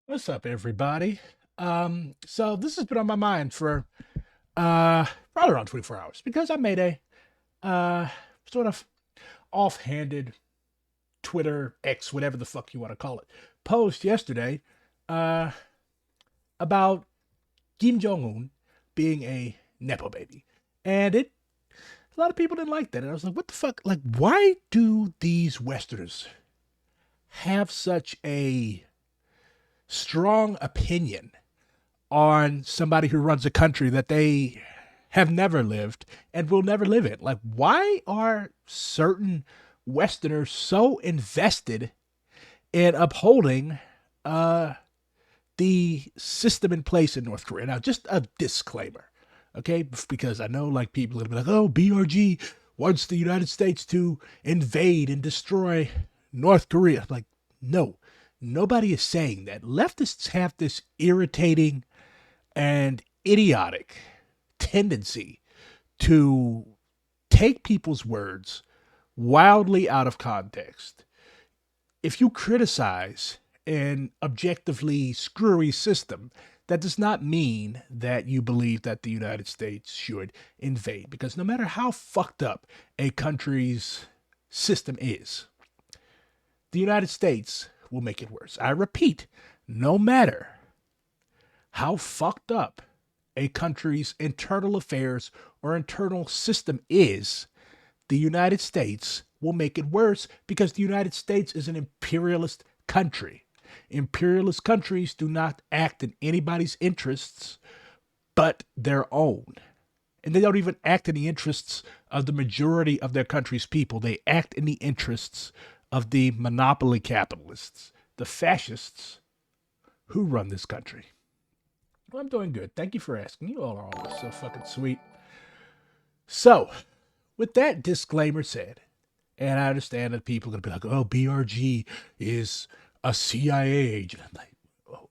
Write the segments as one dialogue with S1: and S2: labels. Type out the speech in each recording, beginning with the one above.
S1: What's up, everybody? So this has been on my mind for probably around 24 hours because I made a uh sort of offhanded Twitter X, whatever the fuck you want to call it, post yesterday uh about Kim Jong Un being a nepo baby, and it a lot of people didn't like that, and I was like, what the fuck? Like, why do these Westerners have such a strong opinion on somebody who runs a country that they have never lived and will never live in? Like, why are certain Westerners so invested in upholding uh, the system in place in North Korea? Now, just a disclaimer, okay? Because I know like people are gonna be like, oh, BRG wants the United States to invade and destroy North Korea. Like, no, nobody is saying that. Leftists have this irritating and idiotic tendency to take people's words wildly out of context. If you criticize an objectively screwy system, that does not mean that you believe that the United States should invade, because no matter how fucked up a country's system is, the United States will make it worse. I repeat, no matter how fucked up a country's internal affairs or internal system is, the United States will make it worse because the United States is an imperialist country. Imperialist countries do not act in anybody's interests but their own. And they don't even act in the interests of the majority of their country's people. They act in the interests of the monopoly capitalists, the fascists who run this country. Well, I'm doing good. Thank you for asking. You all are always so fucking sweet. So, with that disclaimer said, and I understand that people are going to be like, oh, BRG is a CIA agent. I'm like,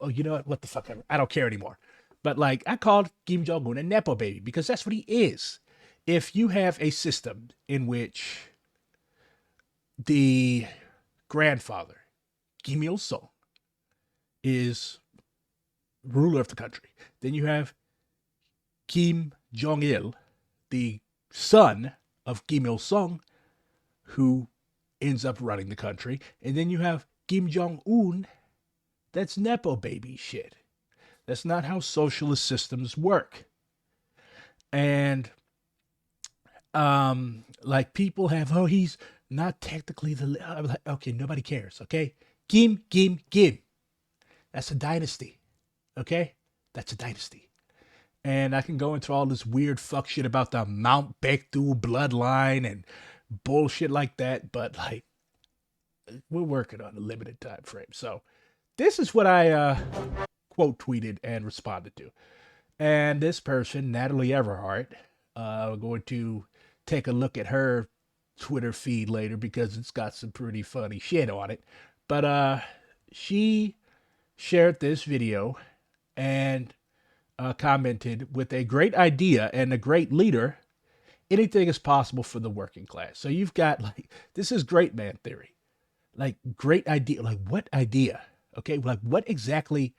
S1: oh, you know what? What the fuck? I don't care anymore. But like, I called Kim Jong Un a Nepo baby because that's what he is. If you have a system in which the grandfather, Kim Il sung, is ruler of the country, then you have Kim Jong il, the son of Kim Il sung, who ends up running the country. And then you have Kim Jong Un. That's Nepo baby shit. That's not how socialist systems work. And like people have, oh, he's not technically the. I'm like, okay, nobody cares. Okay, Kim. That's a dynasty. Okay, that's a dynasty. And I can go into all this weird fuck shit about the Mount Baekdu bloodline and bullshit like that, but like we're working on a limited time frame. So this is what I quote tweeted and responded to. And this person, Natalie Everhart, we're going to take a look at her Twitter feed later because it's got some pretty funny shit on it. But she shared this video and commented, with a great idea and a great leader, anything is possible for the working class. So you've got like, this is great man theory. Like, great idea. Like, what idea? Okay, like what exactly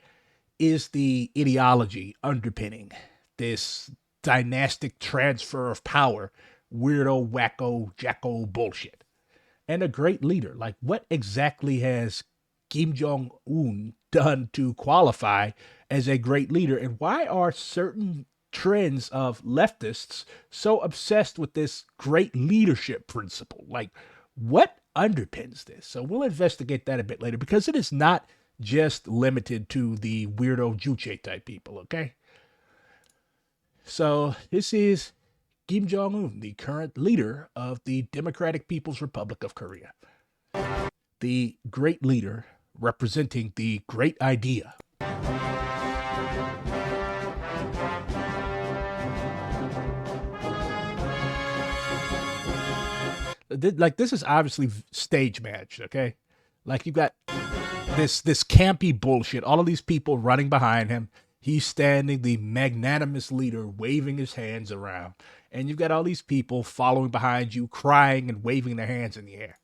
S1: is the ideology underpinning this dynastic transfer of power, weirdo, wacko, jacko bullshit? And a great leader. Like, what exactly has Kim Jong Un done to qualify as a great leader? And why are certain trends of leftists so obsessed with this great leadership principle? Like, what underpins this? So we'll investigate that a bit later because it is not just limited to the weirdo Juche type people, okay? So this is Kim Jong Un, the current leader of the Democratic People's Republic of Korea, the great leader representing the great idea. Like, this is obviously stage matched, okay? Like, you've got this campy bullshit, all of these people running behind him. He's standing, the magnanimous leader, waving his hands around. And you've got all these people following behind you, crying and waving their hands in the air.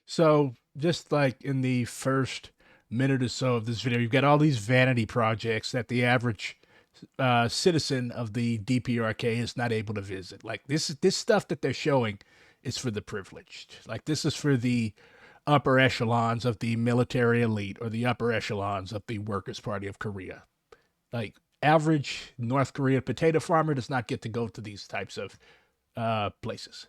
S1: So just like in the first minute or so of this video, you've got all these vanity projects that the average citizen of the DPRK is not able to visit. Like this stuff that they're showing is for the privileged. Like this is for the upper echelons of the military elite or the upper echelons of the Workers' Party of Korea. Like average North Korean potato farmer does not get to go to these types of places.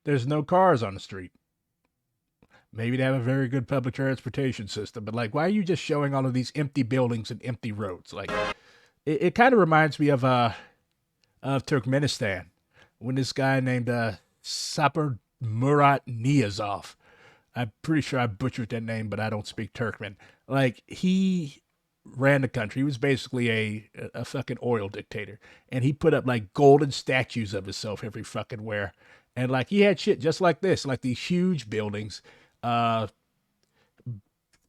S1: There's no cars on the street. Maybe they have a very good public transportation system, but like, why are you just showing all of these empty buildings and empty roads? Like, it kind of reminds me of Turkmenistan when this guy named Sapar Murat Niyazov. I'm pretty sure I butchered that name, but I don't speak Turkmen. Like he ran the country. He was basically a fucking oil dictator, and he put up like golden statues of himself every fucking where. And like he had shit just like this, like these huge buildings, uh,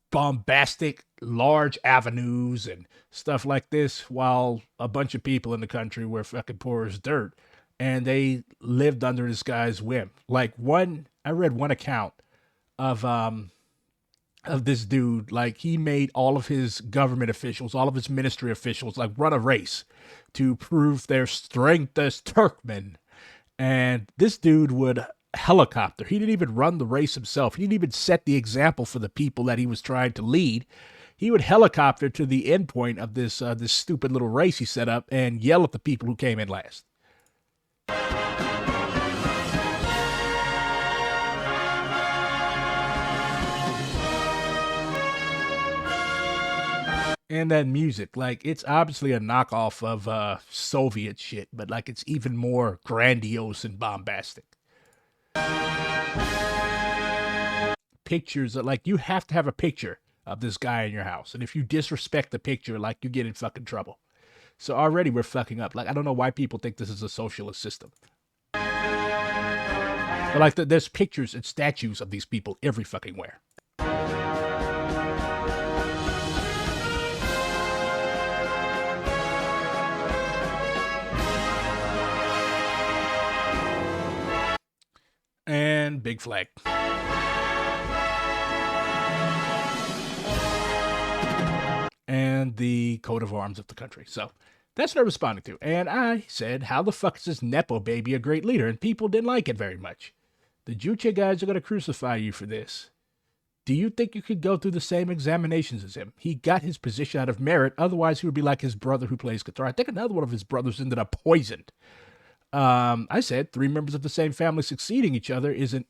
S1: bombastic, large avenues and stuff like this, while a bunch of people in the country were fucking poor as dirt, and they lived under this guy's whim. Like I read one account of this dude. Like he made all of his government officials, all of his ministry officials, like run a race to prove their strength as Turkmen. And this dude would helicopter. He didn't even run the race himself. He didn't even set the example for the people that he was trying to lead. He would helicopter to the end point of this stupid little race he set up and yell at the people who came in last. And that music, like it's obviously a knockoff of Soviet shit, but like it's even more grandiose and bombastic. Pictures, like you have to have a picture of this guy in your house, and if you disrespect the picture, like you get in fucking trouble. So already we're fucking up. Like I don't know why people think this is a socialist system. But like there's pictures and statues of these people every fucking where. And big flag. And the coat of arms of the country. So that's what I responded to. And I said, how the fuck is this Nepo baby a great leader? And people didn't like it very much. The Juche guys are going to crucify you for this. Do you think you could go through the same examinations as him? He got his position out of merit. Otherwise, he would be like his brother who plays guitar. I think another one of his brothers ended up poisoned. I said 3 members of the same family succeeding each other isn't...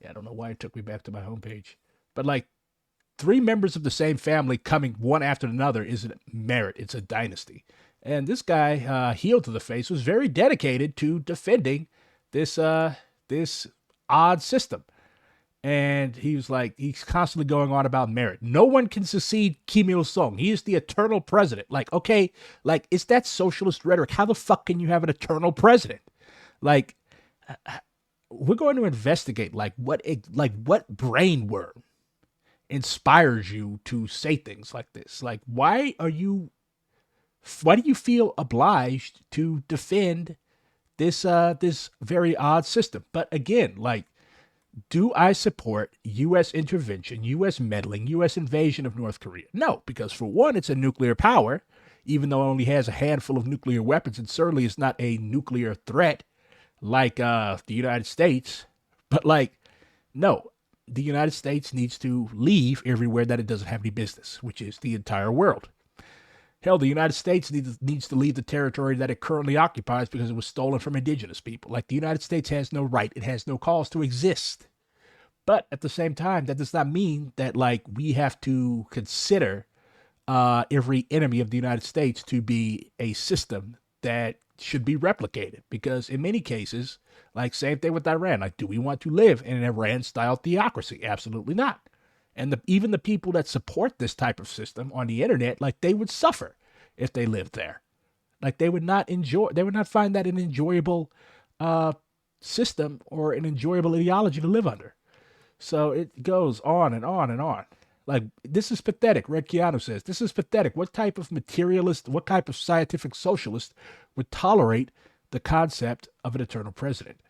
S1: Yeah, I don't know why it took me back to my homepage. But like 3 members of the same family coming one after another isn't merit. It's a dynasty. And this guy, heel to the face, was very dedicated to defending this odd system. And he was like, he's constantly going on about merit. No one can succeed Kim Il-sung. He is the eternal president. Like, okay, like, is that socialist rhetoric? How the fuck can you have an eternal president? Like, we're going to investigate, like, what brain worm inspires you to say things like this? Like, why do you feel obliged to defend this very odd system? But again, like, do I support U.S. intervention, U.S. meddling, U.S. invasion of North Korea? No, because for one, it's a nuclear power, even though it only has a handful of nuclear weapons, and certainly is not a nuclear threat like the United States. But like, no, the United States needs to leave everywhere that it doesn't have any business, which is the entire world. Hell, the United States needs to leave the territory that it currently occupies because it was stolen from indigenous people. Like, the United States has no right. It has no cause to exist. But at the same time, that does not mean that, like, we have to consider every enemy of the United States to be a system that should be replicated. Because in many cases, like, same thing with Iran. Like, do we want to live in an Iran-style theocracy? Absolutely not. And even the people that support this type of system on the internet, like, they would suffer if they lived there. Like, they would not find that an enjoyable system or an enjoyable ideology to live under. So it goes on and on and on. Like, this is pathetic. Red Keanu says, this is pathetic. What type of materialist, what type of scientific socialist would tolerate the concept of an eternal president?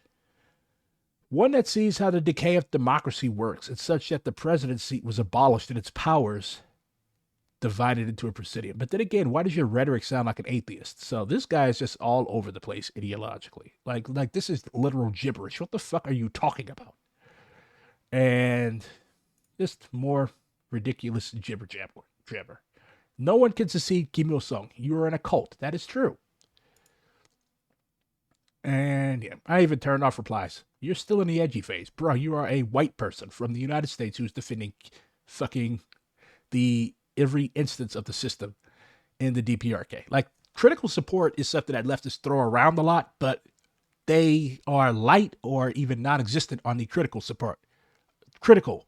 S1: One that sees how the decay of democracy works, and such that the presidency was abolished and its powers divided into a presidium. But then again, why does your rhetoric sound like an atheist? So this guy is just all over the place ideologically. Like this is literal gibberish. What the fuck are you talking about? And just more ridiculous jibber jabber. No one can succeed Kim Il Sung. You are in a cult. That is true. And yeah, I even turned off replies. You're still in the edgy phase. Bro, you are a white person from the United States who's defending fucking the every instance of the system in the DPRK. Like, critical support is something that leftists throw around a lot, but they are light or even non-existent on the critical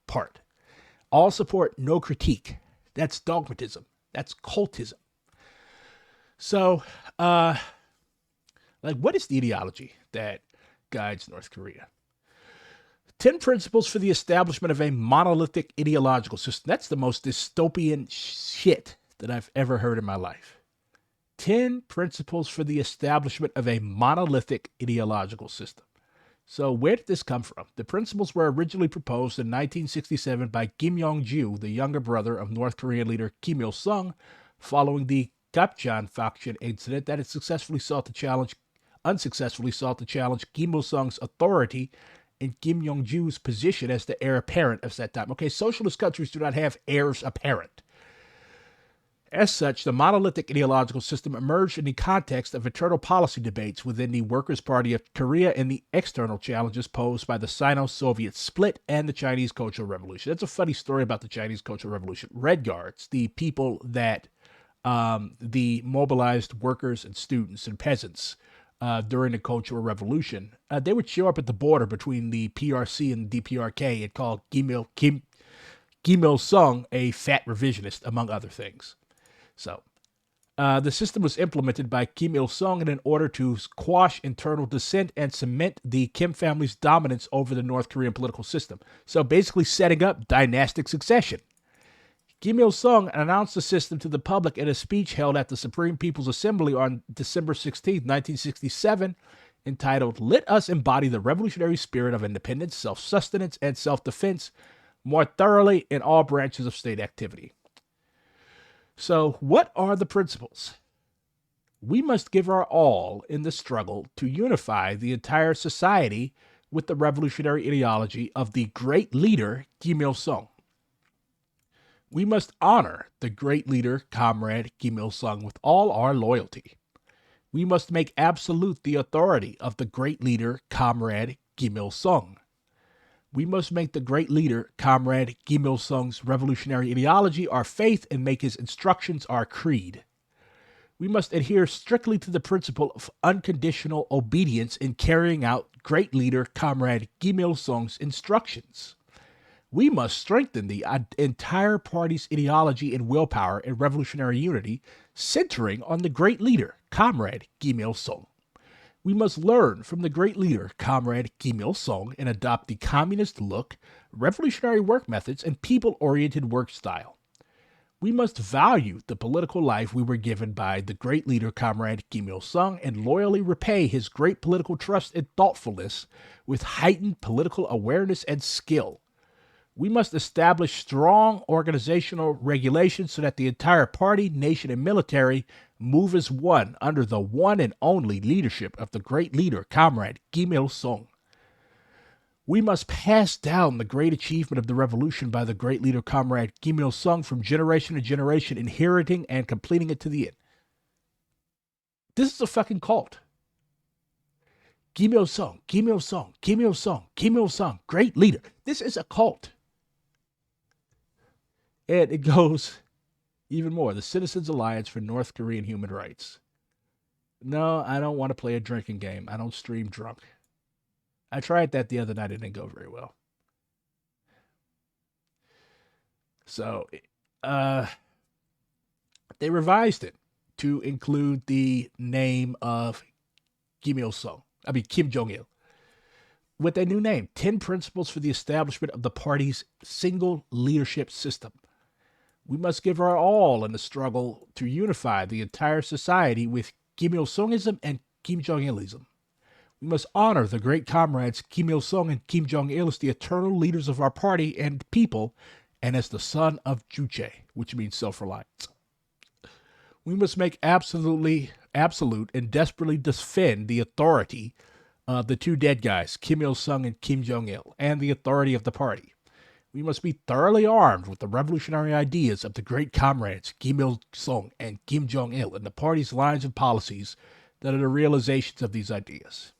S1: part. All support, no critique. That's dogmatism. That's cultism. So, what is the ideology that guides North Korea? 10 principles for the establishment of a monolithic ideological system. That's the most dystopian shit that I've ever heard in my life. 10 principles for the establishment of a monolithic ideological system. So where did this come from? The principles were originally proposed in 1967 by Kim Jong-ju, the younger brother of North Korean leader Kim Il-sung, following the Gapcheon faction incident that unsuccessfully sought to challenge Kim Il-sung's authority and Kim Jong-ju's position as the heir apparent of that time. Okay, socialist countries do not have heirs apparent. As such, the monolithic ideological system emerged in the context of internal policy debates within the Workers' Party of Korea and the external challenges posed by the Sino-Soviet split and the Chinese Cultural Revolution. That's a funny story about the Chinese Cultural Revolution. Red Guards, the people that the mobilized workers and students and peasants during the Cultural Revolution, they would show up at the border between the PRC and the DPRK and call Kim Il-sung a fat revisionist, among other things. So, the system was implemented by Kim Il-sung in order to quash internal dissent and cement the Kim family's dominance over the North Korean political system. So basically setting up dynastic succession. Kim Il-sung announced the system to the public in a speech held at the Supreme People's Assembly on December 16, 1967, entitled, "Let us embody the revolutionary spirit of independence, self-sustenance, and self-defense more thoroughly in all branches of state activity." So, what are the principles? We must give our all in the struggle to unify the entire society with the revolutionary ideology of the great leader, Kim Il-sung. We must honor the great leader, Comrade Kim Il-sung, with all our loyalty. We must make absolute the authority of the great leader, Comrade Kim Il-sung. We must make the great leader, Comrade Kim Il-sung's revolutionary ideology our faith and make his instructions our creed. We must adhere strictly to the principle of unconditional obedience in carrying out great leader, Comrade Kim Il-sung's instructions. We must strengthen the entire party's ideology and willpower and revolutionary unity, centering on the great leader, Comrade Kim Il-sung. We must learn from the great leader, Comrade Kim Il-sung, and adopt the communist look, revolutionary work methods, and people-oriented work style. We must value the political life we were given by the great leader, Comrade Kim Il-sung, and loyally repay his great political trust and thoughtfulness with heightened political awareness and skill. We must establish strong organizational regulations so that the entire party, nation, and military move as one under the one and only leadership of the great leader, Comrade Kim Il-sung. We must pass down the great achievement of the revolution by the great leader, Comrade Kim Il-sung, from generation to generation, inheriting and completing it to the end. This is a fucking cult. Kim Il-sung, Kim Il-sung, Kim Il-sung, Kim Il-sung, great leader. This is a cult. And it goes even more. The Citizens Alliance for North Korean Human Rights. No, I don't want to play a drinking game. I don't stream drunk. I tried that the other night. It didn't go very well. So, they revised it to include the name of Kim Jong-il. With a new name, 10 Principles for the Establishment of the Party's Single Leadership System. We must give our all in the struggle to unify the entire society with Kim Il Sungism and Kim Jong Ilism. We must honor the great comrades Kim Il sung and Kim Jong il as the eternal leaders of our party and people, and as the son of Juche, which means self reliance. We must make absolute, and desperately defend the authority of the two dead guys, Kim Il sung and Kim Jong il, and the authority of the party. We must be thoroughly armed with the revolutionary ideas of the great comrades Kim Il sung and Kim Jong il and the party's lines and policies that are the realizations of these ideas.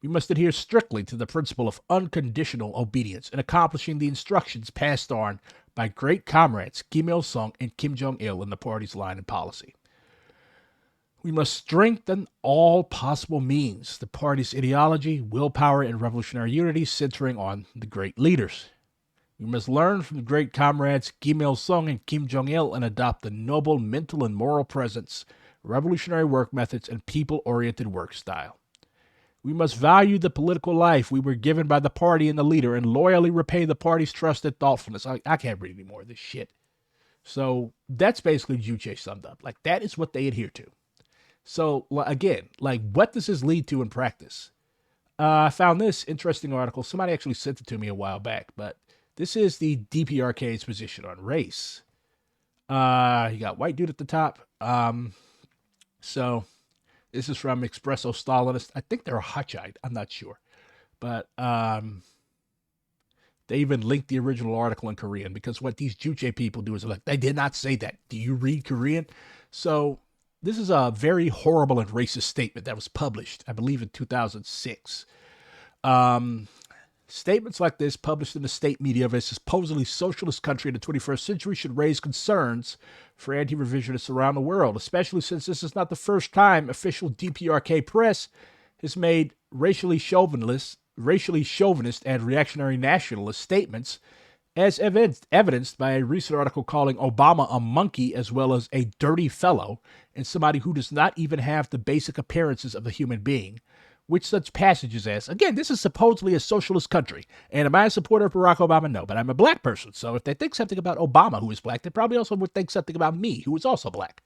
S1: We must adhere strictly to the principle of unconditional obedience in accomplishing the instructions passed on by great comrades Kim Il sung and Kim Jong il in the party's line and policy. We must strengthen all possible means the party's ideology, willpower, and revolutionary unity centering on the great leaders. We must learn from the great comrades Kim Il sung and Kim Jong il and adopt the noble mental and moral presence, revolutionary work methods, and people oriented work style. We must value the political life we were given by the party and the leader and loyally repay the party's trust and thoughtfulness. I can't read any more of this shit. So that's basically Juche summed up. Like, that is what they adhere to. So, again, like, what does this lead to in practice? I found this interesting article. Somebody actually sent it to me a while back, but this is the DPRK's position on race. You got white dude at the top. So this is from Espresso Stalinist. I think they're a Hutchite. I'm not sure. But they even linked the original article in Korean, because what these Juche people do is like, they did not say that. Do you read Korean? So this is a very horrible and racist statement that was published, I believe, in 2006. Statements like this, published in the state media of a supposedly socialist country in the 21st century, should raise concerns for anti-revisionists around the world, especially since this is not the first time official DPRK press has made racially chauvinist and reactionary nationalist statements, as evidenced by a recent article calling Obama a monkey as well as a dirty fellow, and somebody who does not even have the basic appearances of a human being. Which such passages as, again, this is supposedly a socialist country. And am I a supporter of Barack Obama? No, but I'm a black person. So if they think something about Obama, who is black, they probably also would think something about me, who is also black.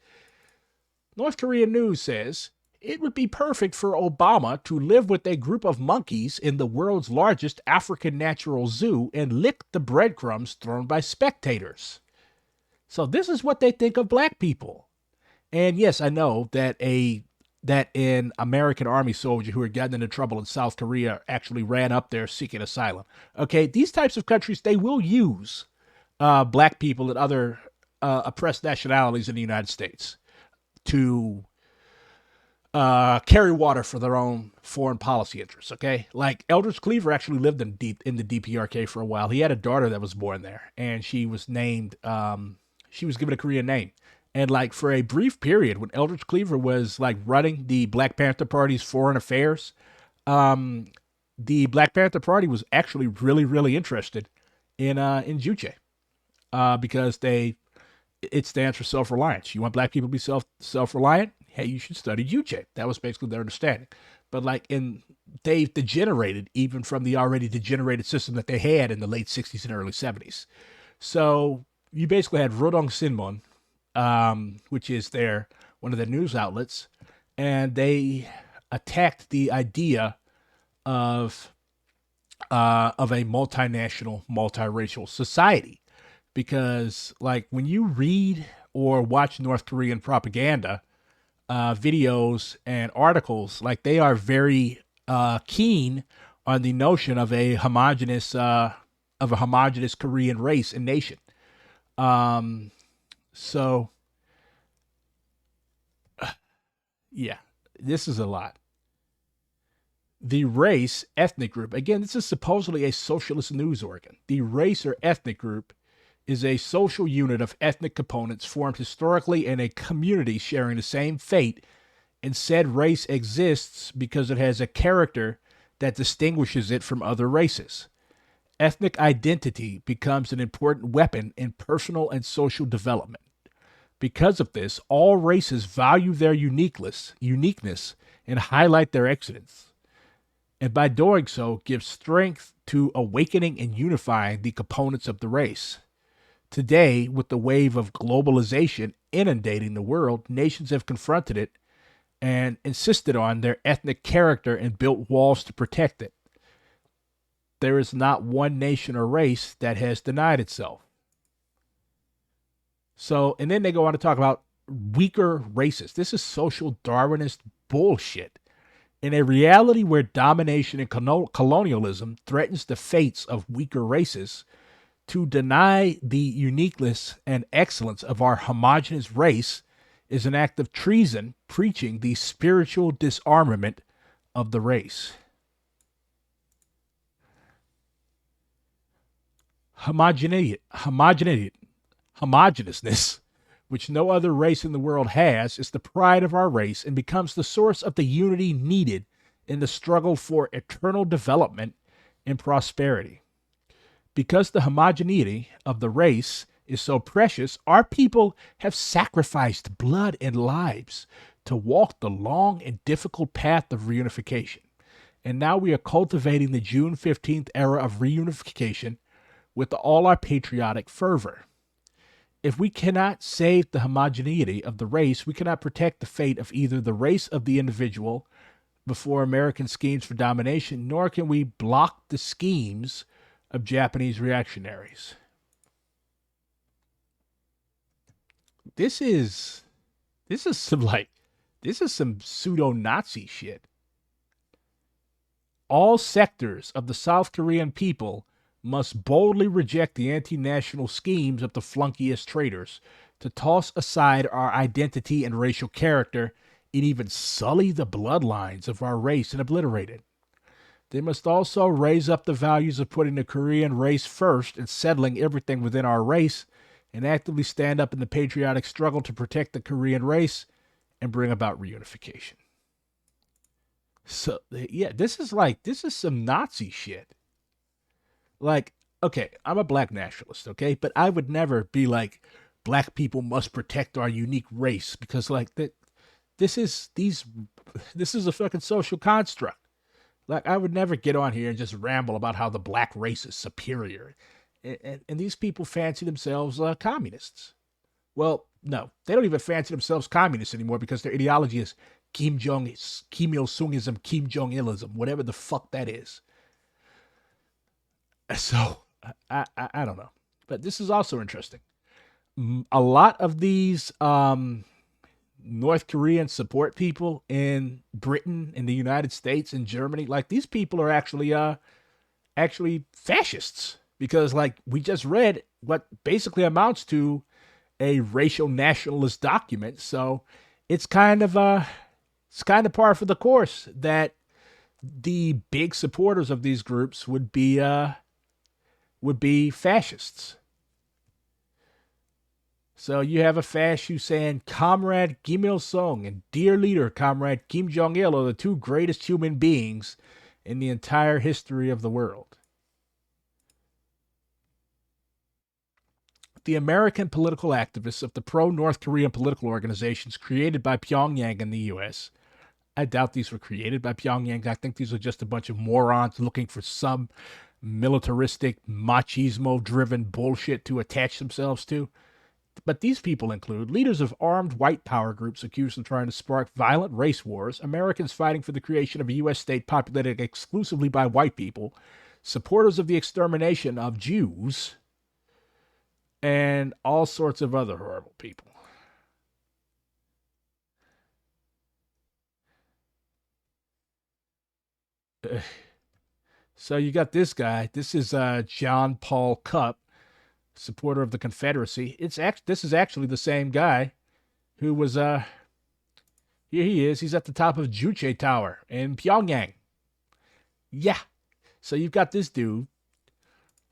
S1: North Korean news says, it would be perfect for Obama to live with a group of monkeys in the world's largest African natural zoo and lick the breadcrumbs thrown by spectators. So this is what they think of black people. And yes, I know that an American army soldier who had gotten into trouble in South Korea actually ran up there seeking asylum. Okay, these types of countries, they will use black people and other oppressed nationalities in the United States to carry water for their own foreign policy interests, okay? Like, Eldridge Cleaver actually lived in the DPRK for a while. He had a daughter that was born there, and she was named, she was given a Korean name. And like, for a brief period when Eldridge Cleaver was like running the Black Panther Party's foreign affairs, the Black Panther Party was actually really, really interested in Juche, because it stands for self-reliance. You want black people to be self-reliant? Hey, you should study Juche. That was basically their understanding. But like, they've degenerated even from the already degenerated system that they had in the late 60s and early 70s. So you basically had Rodong Sinmun, which is one of their news outlets, and they attacked the idea of a multinational, multiracial society, because like, when you read or watch North Korean propaganda videos and articles, like, they are very keen on the notion of a homogenous Korean race and nation. So, yeah, this is a lot. The race ethnic group, again, this is supposedly a socialist news organ. The race or ethnic group is a social unit of ethnic components formed historically in a community sharing the same fate, and said race exists because it has a character that distinguishes it from other races. Ethnic identity becomes an important weapon in personal and social development. Because of this, all races value their uniqueness and highlight their excellence, and by doing so, give strength to awakening and unifying the components of the race. Today, with the wave of globalization inundating the world, nations have confronted it and insisted on their ethnic character and built walls to protect it. There is not one nation or race that has denied itself. So, and then they go on to talk about weaker races. This is social Darwinist bullshit. In a reality where domination and colonialism threatens the fates of weaker races, to deny the uniqueness and excellence of our homogeneous race is an act of treason, preaching the spiritual disarmament of the race. Homogeneousness, which no other race in the world has, is the pride of our race and becomes the source of the unity needed in the struggle for eternal development and prosperity. Because the homogeneity of the race is so precious, our people have sacrificed blood and lives to walk the long and difficult path of reunification. And now we are cultivating the June 15th era of reunification with all our patriotic fervor. If we cannot save the homogeneity of the race, we cannot protect the fate of either the race of the individual before American schemes for domination, nor can we block the schemes of Japanese reactionaries. This is some pseudo-Nazi shit. All sectors of the South Korean people must boldly reject the anti-national schemes of the flunkiest traitors to toss aside our identity and racial character and even sully the bloodlines of our race and obliterate it. They must also raise up the values of putting the Korean race first and settling everything within our race, and actively stand up in the patriotic struggle to protect the Korean race and bring about reunification. So, yeah, this is some Nazi shit. Like, okay, I'm a black nationalist, okay? But I would never be like, black people must protect our unique race, because like this is a fucking social construct. Like, I would never get on here and just ramble about how the black race is superior. And these people fancy themselves communists. Well, no, they don't even fancy themselves communists anymore because their ideology is Kim Il-sungism, Kim Jong-ilism, whatever the fuck that is. So, I don't know. But this is also interesting. A lot of these North Korean support people in Britain, in the United States, in Germany, like these people are actually fascists, because like we just read what basically amounts to a racial nationalist document. So it's kind of par for the course that the big supporters of these groups would be fascists. So you have a fascist who's saying Comrade Kim Il-sung and dear leader Comrade Kim Jong-il are the two greatest human beings in the entire history of the world. The American political activists of the pro-North Korean political organizations created by Pyongyang and the U.S. I doubt these were created by Pyongyang. I think these are just a bunch of morons looking for some militaristic, machismo-driven bullshit to attach themselves to. But these people include leaders of armed white power groups accused of trying to spark violent race wars, Americans fighting for the creation of a U.S. state populated exclusively by white people, supporters of the extermination of Jews, and all sorts of other horrible people. So you got this guy. This is John Paul Cupp, supporter of the Confederacy. This is actually the same guy who was here he is. He's at the top of Juche Tower in Pyongyang. Yeah. So you've got this dude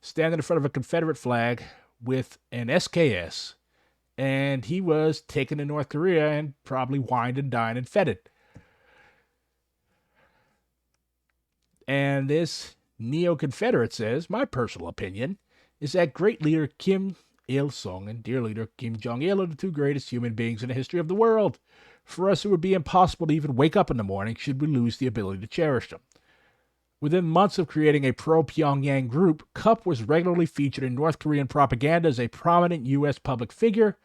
S1: standing in front of a Confederate flag with an SKS, and he was taken to North Korea and probably wined and dined and feted. And this neo-Confederate says, my personal opinion is that great leader Kim Il-sung and dear leader Kim Jong-il are the two greatest human beings in the history of the world. For us, it would be impossible to even wake up in the morning should we lose the ability to cherish them. Within months of creating a pro Pyongyang group, Kup was regularly featured in North Korean propaganda as a prominent U.S. public figure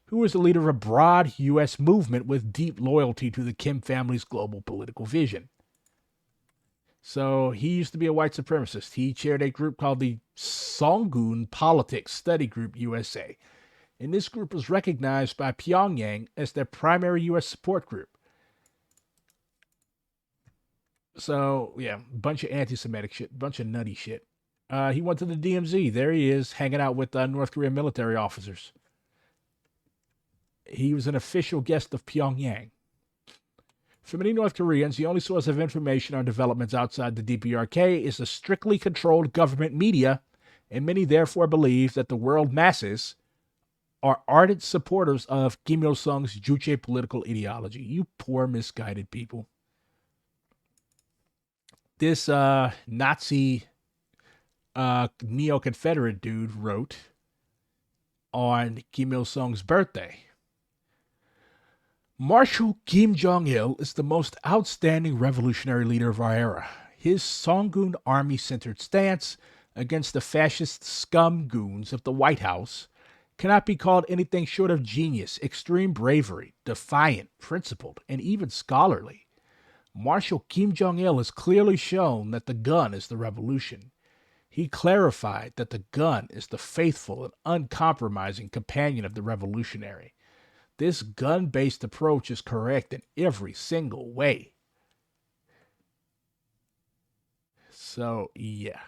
S1: who was the leader of a broad U.S. movement with deep loyalty to the Kim family's global political vision. So he used to be a white supremacist. He chaired a group called the Songun Politics Study Group USA. And this group was recognized by Pyongyang as their primary U.S. support group. So, yeah, bunch of anti-Semitic shit, bunch of nutty shit. He went to the DMZ. There he is, hanging out with North Korean military officers. He was an official guest of Pyongyang. For many North Koreans, the only source of information on developments outside the DPRK is the strictly controlled government media, and many therefore believe that the world masses are ardent supporters of Kim Il-sung's Juche political ideology. You poor, misguided people. This Nazi neo-Confederate dude wrote on Kim Il-sung's birthday, Marshal Kim Jong-il is the most outstanding revolutionary leader of our era. His Songun army-centered stance against the fascist scum goons of the White House cannot be called anything short of genius, extreme bravery, defiant, principled, and even scholarly. Marshal Kim Jong-il has clearly shown that the gun is the revolution. He clarified that the gun is the faithful and uncompromising companion of the revolutionary. This gun-based approach is correct in every single way. So, yeah.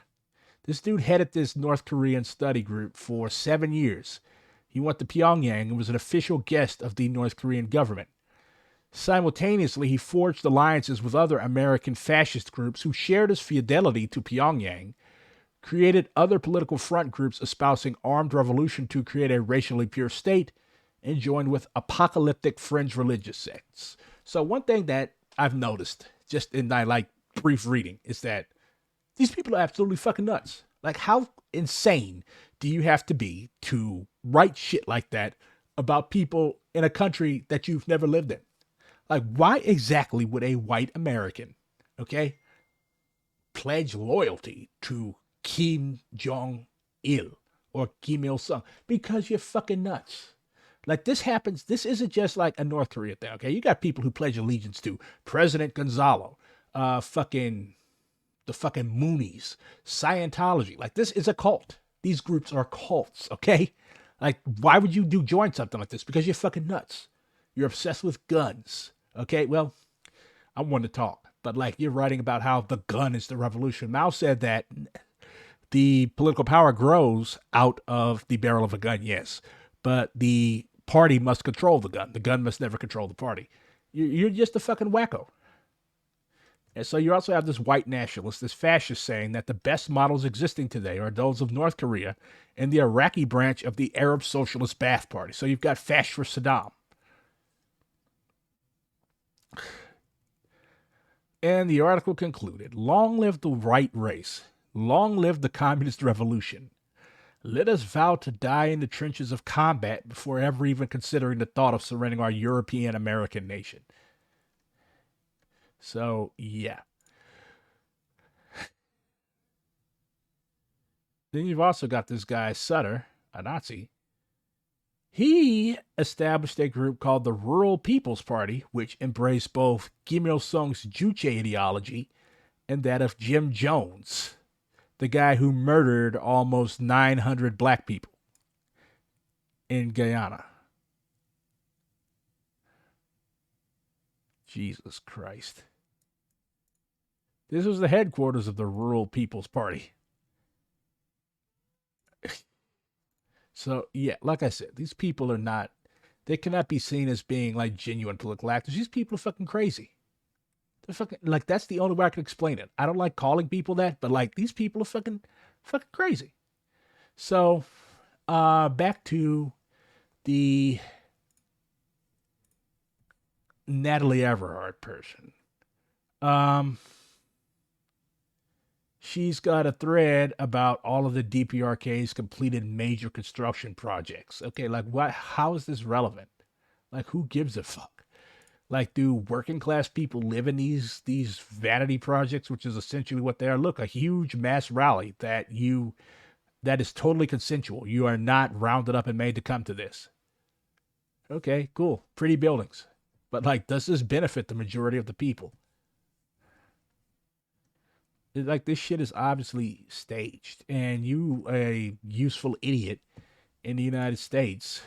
S1: This dude headed this North Korean study group for 7 years. He went to Pyongyang and was an official guest of the North Korean government. Simultaneously, he forged alliances with other American fascist groups who shared his fidelity to Pyongyang, created other political front groups espousing armed revolution to create a racially pure state, and joined with apocalyptic fringe religious sects. So one thing that I've noticed, just in my brief reading, is that these people are absolutely fucking nuts. Like, how insane do you have to be to write shit like that about people in a country that you've never lived in? Like, why exactly would a white American, okay, pledge loyalty to Kim Jong-il or Kim Il-sung? Because you're fucking nuts. Like, this happens, this isn't just like a North Korea thing, okay? You got people who pledge allegiance to President Gonzalo, the fucking Moonies, Scientology. Like, this is a cult. These groups are cults, okay? Like, why would you join something like this? Because you're fucking nuts. You're obsessed with guns, okay? Well, I want to talk, but you're writing about how the gun is the revolution. Mao said that the political power grows out of the barrel of a gun, yes, but the party must control the gun. The gun must never control the party. You're just a fucking wacko. And so you also have this white nationalist, this fascist, saying that the best models existing today are those of North Korea and the Iraqi branch of the Arab Socialist Ba'ath Party. So you've got fascist Saddam. And the article concluded, long live the white race. Long live the communist revolution. Let us vow to die in the trenches of combat before ever even considering the thought of surrendering our European American nation. So, yeah. Then you've also got this guy, Sutter, a Nazi. He established a group called the Rural People's Party, which embraced both Kim Il-sung's Juche ideology and that of Jim Jones, the guy who murdered almost 900 black people in Guyana. Jesus Christ. This was the headquarters of the Rural People's Party. So, yeah, like I said, these people are not, they cannot be seen as being genuine political actors. These people are fucking crazy. They're fucking, that's the only way I can explain it. I don't like calling people that, but these people are fucking crazy. So, back to the Natalie Everhart person. She's got a thread about all of the DPRK's completed major construction projects. Okay, what? How is this relevant? Who gives a fuck? Like, do working class people live in these vanity projects, which is essentially what they are? Look, a huge mass rally that is totally consensual. You are not rounded up and made to come to this. Okay, cool. Pretty buildings. But like, does this benefit the majority of the people? Like, this shit is obviously staged. And you, a useful idiot in the United States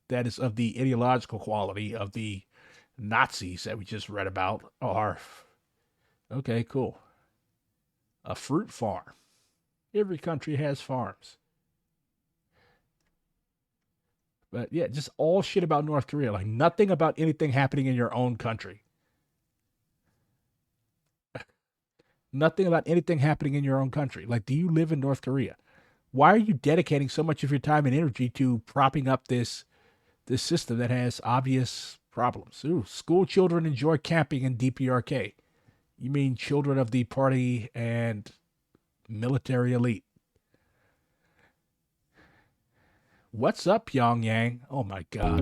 S1: that is of the ideological quality of the Nazis that we just read about, are okay, cool. A fruit farm. Every country has farms. But yeah, just all shit about North Korea. Like, nothing about anything happening in your own country. Nothing about anything happening in your own country. Like, do you live in North Korea? Why are you dedicating so much of your time and energy to propping up this system that has obvious problems? Ooh, school children enjoy camping in DPRK. You mean children of the party and military elite? What's up, Pyongyang? Oh my god.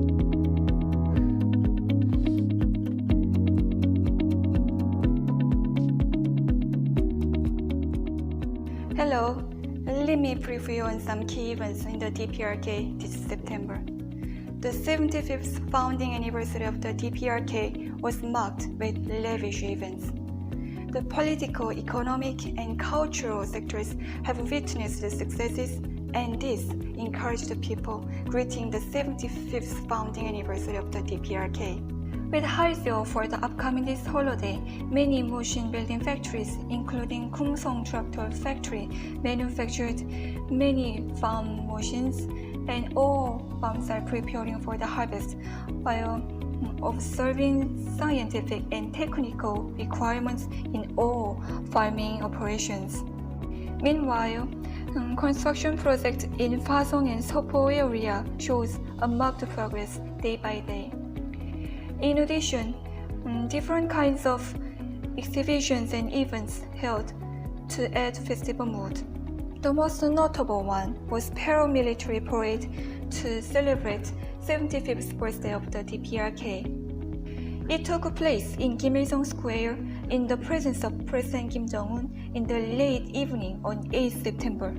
S2: Hello, let me brief you on some key events in the DPRK this September. The 75th founding anniversary of the DPRK was marked with lavish events. The political, economic, and cultural sectors have witnessed the successes, and this encouraged the people greeting the 75th founding anniversary of the DPRK. With high sale for the upcoming this holiday, many machine building factories, including Kumsong Tractor Factory, manufactured many farm machines, and all farms are preparing for the harvest while observing scientific and technical requirements in all farming operations. Meanwhile, construction project in Fasong and Seopo area shows a marked progress day by day. In addition, different kinds of exhibitions and events held to add festival mood. The most notable one was paramilitary parade to celebrate 75th birthday of the DPRK. It took place in Kim Il-sung Square in the presence of President Kim Jong-un in the late evening on 8 September.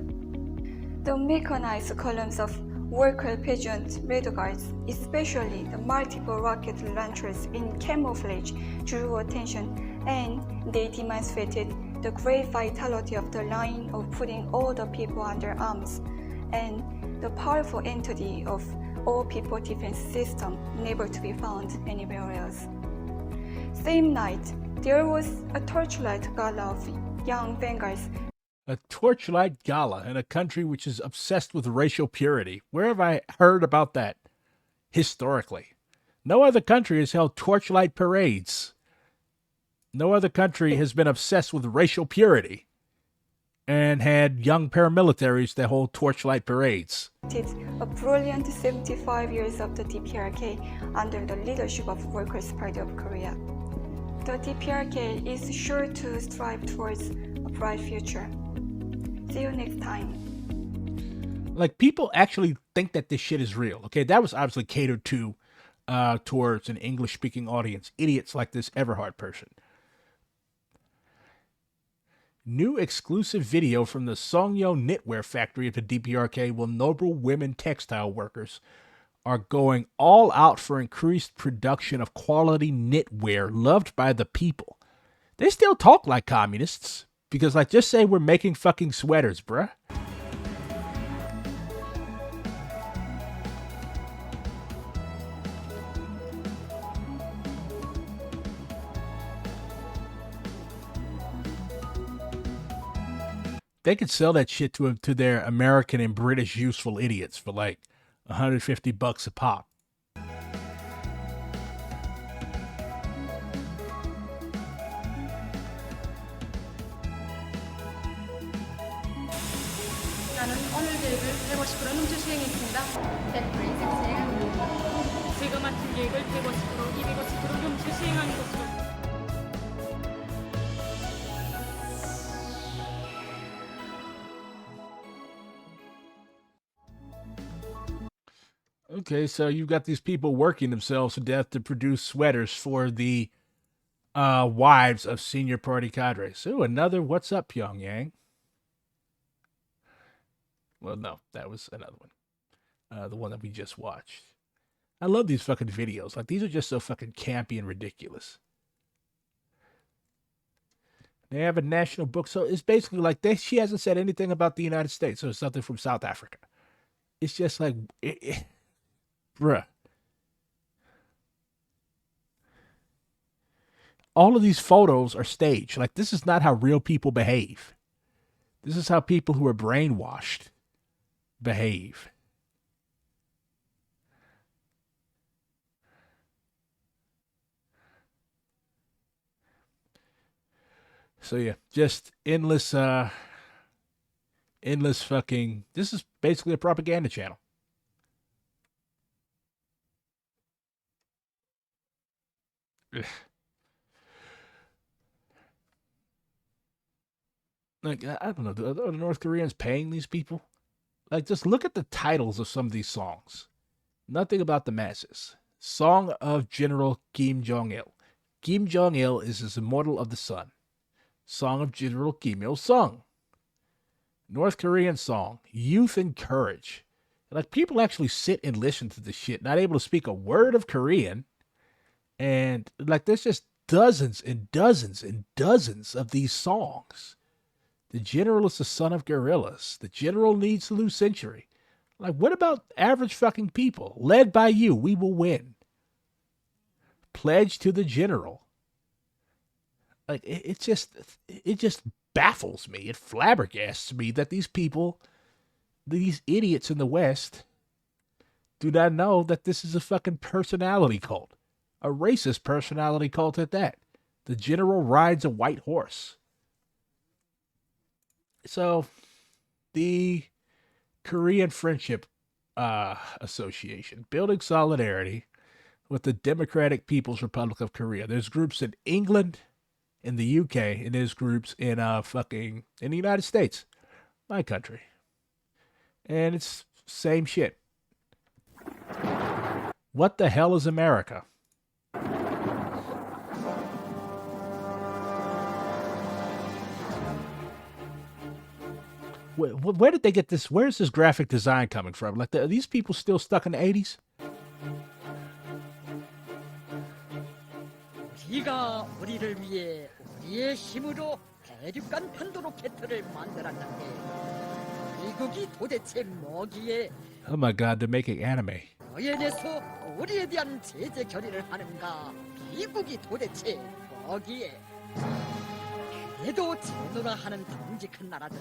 S2: The mechanized columns of worker pageant red guards, especially the multiple rocket launchers in camouflage, drew attention, and they demonstrated the great vitality of the line of putting all the people under arms, and the powerful entity of all people defense system never to be found anywhere else. Same night, there was a torchlight gala of young vanguards.
S1: A torchlight gala in a country which is obsessed with racial purity. Where have I heard about that historically? No other country has held torchlight parades. No other country has been obsessed with racial purity and had young paramilitaries that hold torchlight parades.
S2: A brilliant 75 years of the DPRK under the leadership of Workers' Party of Korea. The DPRK is sure to strive towards a bright future. See you next time.
S1: Like, people actually think that this shit is real. Okay, that was obviously catered to towards an English-speaking audience. Idiots like this Everhard person. New exclusive video from the Songyo knitwear factory at the DPRK, while noble women textile workers are going all out for increased production of quality knitwear loved by the people. They still talk like communists. Because, like, just say we're making fucking sweaters, bruh. They could sell that shit to their American and British useful idiots for like $150 a pop.
S3: 나는 오늘 계획을 150% 넘쳐 수행했습니다. 100% 제가 맡은 계획을 150%, 250% 넘쳐 수행한 것으로.
S1: Okay, so you've got these people working themselves to death to produce sweaters for the wives of senior party cadres. Ooh, another What's Up Pyongyang. Well, no, that was another one. The one that we just watched. I love these fucking videos. Like, these are just so fucking campy and ridiculous. They have a national book. So it's basically like she hasn't said anything about the United States. So it's something from South Africa. It's just like, bruh. All of these photos are staged. Like, this is not how real people behave. This is how people who are brainwashed behave. So yeah, just endless fucking, this is basically a propaganda channel. Ugh. Like, I don't know, are the North Koreans paying these people? Like, just look at the titles of some of these songs. Nothing about the masses. Song of General Kim Jong Il. Kim Jong Il is his immortal of the sun. Song of General Kim Il Sung. North Korean song, Youth and Courage. Like, people actually sit and listen to this shit, not able to speak a word of Korean. And, like, there's just dozens and dozens and dozens of these songs. The general is the son of gorillas. The general needs the new century. Like, what about average fucking people? Led by you, we will win. Pledge to the general. Like, it just baffles me. It flabbergasts me that these people, these idiots in the West, do not know that this is a fucking personality cult. A racist personality cult at that. The general rides a white horse. So, the Korean Friendship Association, building solidarity with the Democratic People's Republic of Korea. There's groups in England, in the UK, and there's groups in in the United States, my country. And it's same shit. What the hell is America? Where did they get this? Where's this graphic design coming from? Like, are these people still stuck in the 80s?
S4: 우리가 우리를 위해 우리의 힘으로 대륙간 탄도 로켓을 만들었는데 미국이 도대체 뭐기에?
S1: Oh my god, they're making anime.
S4: 그에 대해서 우리에 대한 제재 결의를 하는가? 미국이 도대체 뭐기에? 그래도 제노라 하는 덩직한 나라들이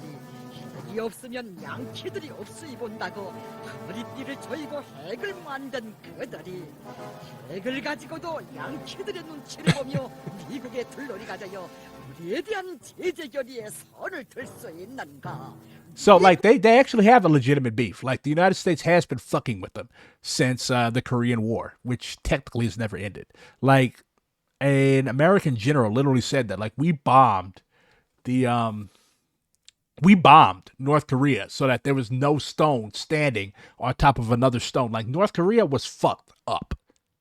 S4: 핵이 없으면 양키들이 없으이 본다고 허리띠를 조이고 핵을 만든 그들이 핵을 가지고도 양키들의 눈치를 보며 미국의 들러리 가져요 우리에 대한 제재 결의에 선을 들 수 있는가?
S1: So, like, they actually have a legitimate beef. Like, the United States has been fucking with them since the Korean War, which technically has never ended. Like, an American general literally said that, like, we bombed North Korea so that there was no stone standing on top of another stone. Like, North Korea was fucked up.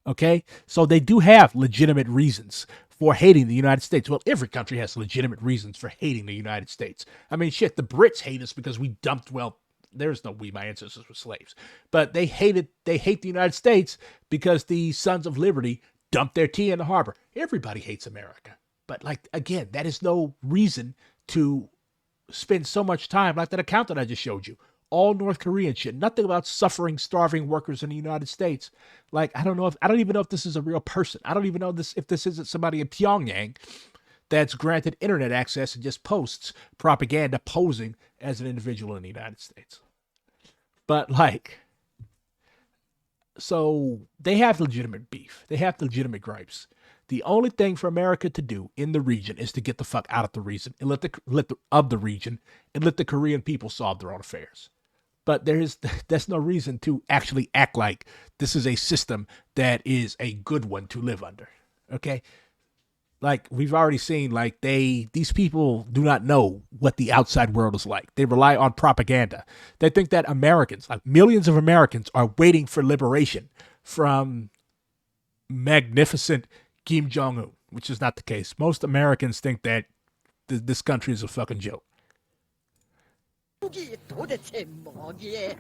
S1: Okay? So they do have legitimate reasons for hating the United States. Well, every country has legitimate reasons for hating the United States. I mean, shit, the Brits hate us because we dumped, well, there's no we, my ancestors were slaves. But they hate the United States because the Sons of Liberty dumped their tea in the harbor. Everybody hates America. But, like, again, that is no reason to spend so much time, like that account that I just showed you. All North Korean shit. Nothing about suffering, starving workers in the United States. Like, I don't even know if this is a real person. I don't even know if this isn't somebody in Pyongyang that's granted internet access and just posts propaganda posing as an individual in the United States. But, like, so they have legitimate beef. They have legitimate gripes. The only thing for America to do in the region is to get the fuck out of the region and let the Korean people solve their own affairs. But that's no reason to actually act like this is a system that is a good one to live under. Okay? like we've already seen, like these people do not know what the outside world is like. They rely on propaganda. They think that Americans, like millions of Americans, are waiting for liberation from magnificent Kim Jong-un, which is not the case. Most Americans think that this country is a fucking joke.
S4: 미국이 도대체 뭐기에?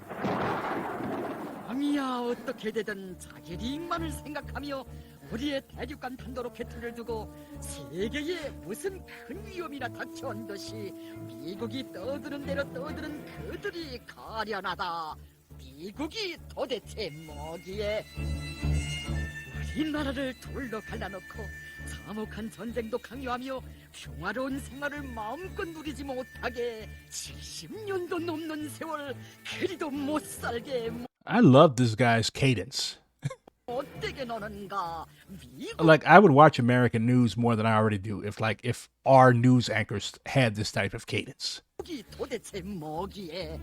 S4: 아미야 어떻게 되든 자기 이익만을 생각하며 우리의 대륙간 탄도 로켓을 두고 세계에 무슨 큰 위험이나 닥쳐온 듯이 미국이 떠드는 대로 떠드는 그들이 가련하다. 미국이 도대체 뭐기에? 우리나라를 돌로 갈라놓고 참혹한 전쟁도 강요하며 평화로운 생활을 마음껏 누리지 못하게 70년도 넘는 세월 그리도 못 살게
S1: I love this guy's cadence.
S4: 못되게 노는가? 미국
S1: Like I would watch American news more than I already do if our news anchors had this type of cadence.
S4: 이 도대체 뭐기에?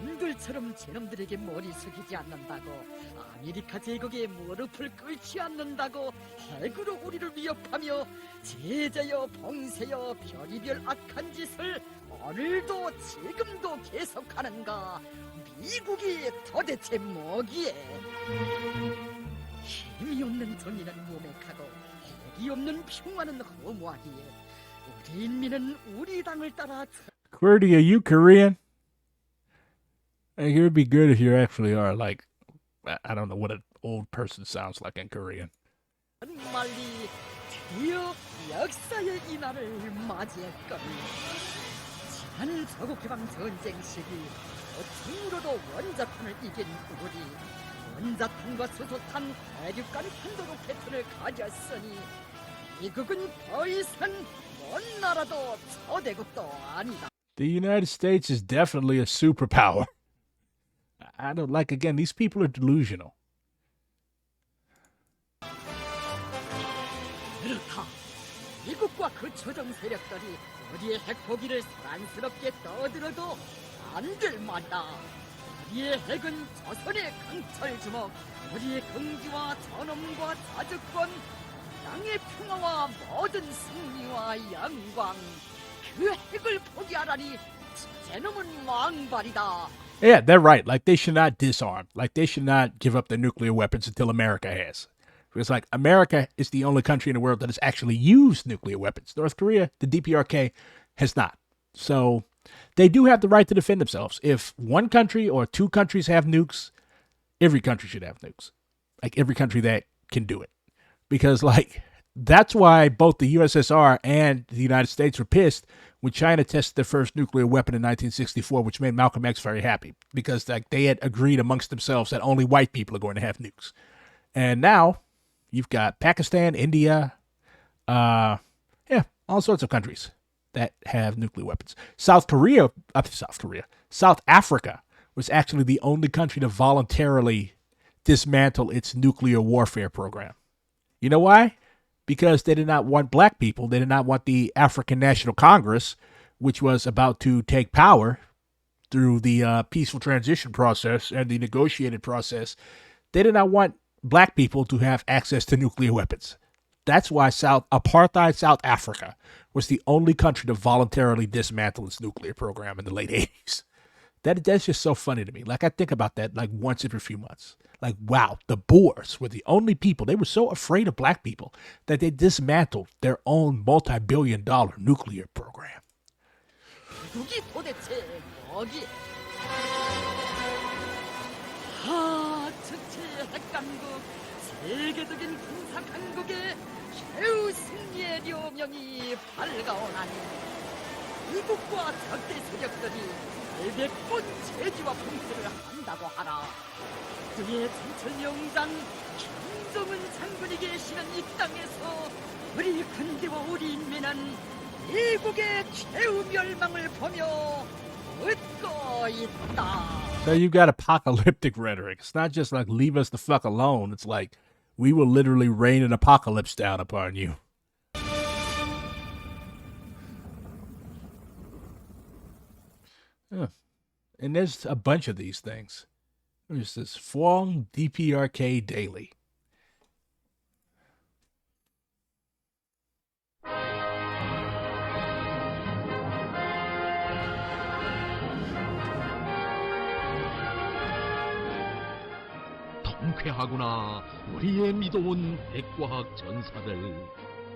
S4: 남들처럼 제놈들에게 머리 숙이지 않는다고 아메리카 제국에 무릎을 꿇지 않는다고 핵으로 우리를 위협하며 제재여 봉쇄여 별의별 악한 짓을 오늘도 지금도 계속하는가? 미국이 도대체 뭐기에? 힘이 없는 정의는 무맥하고 핵이 없는 평화는 허무하기에 우리 인민은 우리 당을 따라
S1: Qwerty, are you Korean? Like, it would be good if you actually are. Like, I don't know what an old person sounds like in Korean.
S4: 말리 드디어 역사의 이날을 맞이했거니 지난 조국 개방 전쟁 시기 어통으로도 원자탄을 이긴 우리 원자탄과 수소탄 대륙간 탄도 로켓을 가졌으니 미국은 더 이상 먼 나라도 초대국도 아니다.
S1: The United States is definitely a superpower. I don't like, again, these people are delusional.
S4: 그렇다. 미국과 그 조정 세력들이 우리의 핵포기를 소란스럽게 떠들어도 안 될 말이다. 우리의 핵은 조선의 강철 주먹, 우리의 긍지와 전엄과 자주권, 땅의 평화와 모든 승리와 영광. 그 핵을 포기하라니 제놈은 왕발이다.
S1: Yeah, they're right. Like, they should not disarm. Like, they should not give up their nuclear weapons until America has. Because, like, America is the only country in the world that has actually used nuclear weapons. North Korea, the DPRK, has not. So, they do have the right to defend themselves. If one country or two countries have nukes, every country should have nukes. Like, every country that can do it. Because, like, that's why both the USSR and the United States were pissed when China tested their first nuclear weapon in 1964, which made Malcolm X very happy because like they had agreed amongst themselves that only white people are going to have nukes. And now you've got Pakistan, India, all sorts of countries that have nuclear weapons. South Africa was actually the only country to voluntarily dismantle its nuclear warfare program. You know why? Because they did not want black people. They did not want the African National Congress, which was about to take power through the peaceful transition process and the negotiated process. They did not want black people to have access to nuclear weapons. That's why apartheid South Africa was the only country to voluntarily dismantle its nuclear program in the late 80s. That's just so funny to me. Like, I think about that like once every few months. Like, wow, the Boers were the only people. They were so afraid of black people that they dismantled their own multi-billion-dollar nuclear program.
S4: 미국이 도대체 뭐기? 주체 핵강국, 세계적인 군사 강국의 최후 승리의 료명이 밝아오나니 미국과 적대 세력들이 100번 제지와 봉쇄를 한다고 하라. 그의 전철 명장 김정은 장군이 계시는 이 땅에서 우리 군대와 우리 인민은 미국의 최후 멸망을 보며 웃고 있다.
S1: So you've got apocalyptic rhetoric. It's not just like, leave us the fuck alone. It's like, we will literally rain an apocalypse down upon you. Yeah. And there's a bunch of these things. There's this Fuang DPRK Daily.
S5: 명쾌하구나. 우리의 믿어온 핵과학 전사들.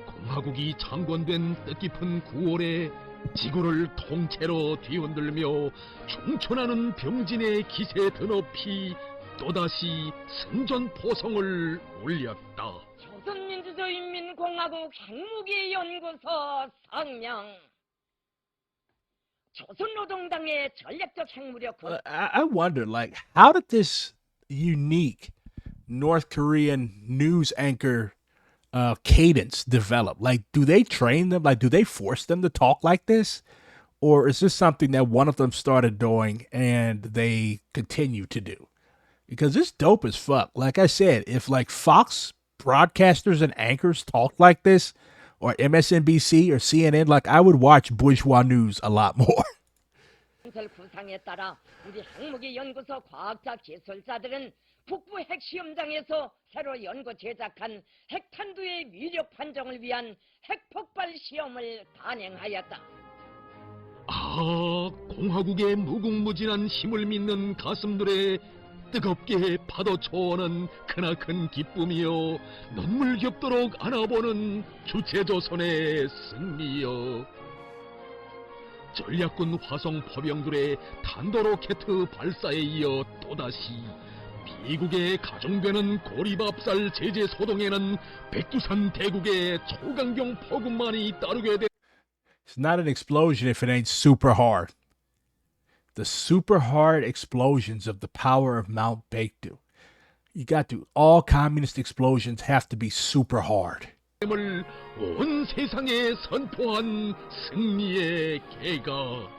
S5: 공화국이 창건된 뜻깊은 9월에 지구를 통째로 뒤흔들며 충천하는 병진의 기세 드높이 또다시 승전포성을 올렸다.
S6: 조선민주주의인민공화국 핵무기연구소 성명. 조선노동당의 전략적 핵무력
S1: I wonder, like, how did this unique North Korean news anchor cadence develop? Like, do they train them? Like, do they force them to talk like this? Or is this something that one of them started doing and they continue to do? Because it's dope as fuck. Like I said, if like Fox broadcasters and anchors talked like this, or MSNBC or CNN, like I would watch bourgeois news a lot more.
S6: 구상에 따라 우리 핵무기 연구소 과학자 기술자들은 북부 핵시험장에서 새로 연구 제작한 핵탄두의 위력 판정을 위한 핵폭발 시험을 단행하였다.
S5: 아, 공화국의 무궁무진한 힘을 믿는 가슴들의 뜨겁게 파도쳐오는 크나큰 기쁨이여 눈물 겹도록 안아보는 주체조선의 승리여. 전략군 화성 포병들의 탄도로켓 발사에 이어 또다시 미국의 가정되는 고리밥살 제재 소동에는 백두산 대국의 초강경 폭음만이 따르게 돼.
S1: It's not an explosion if it ain't super hard. The super hard explosions of the power of Mount Baekdu. You got to, all communist explosions have to be super hard.
S5: 온 세상에 선포한 승리의 개가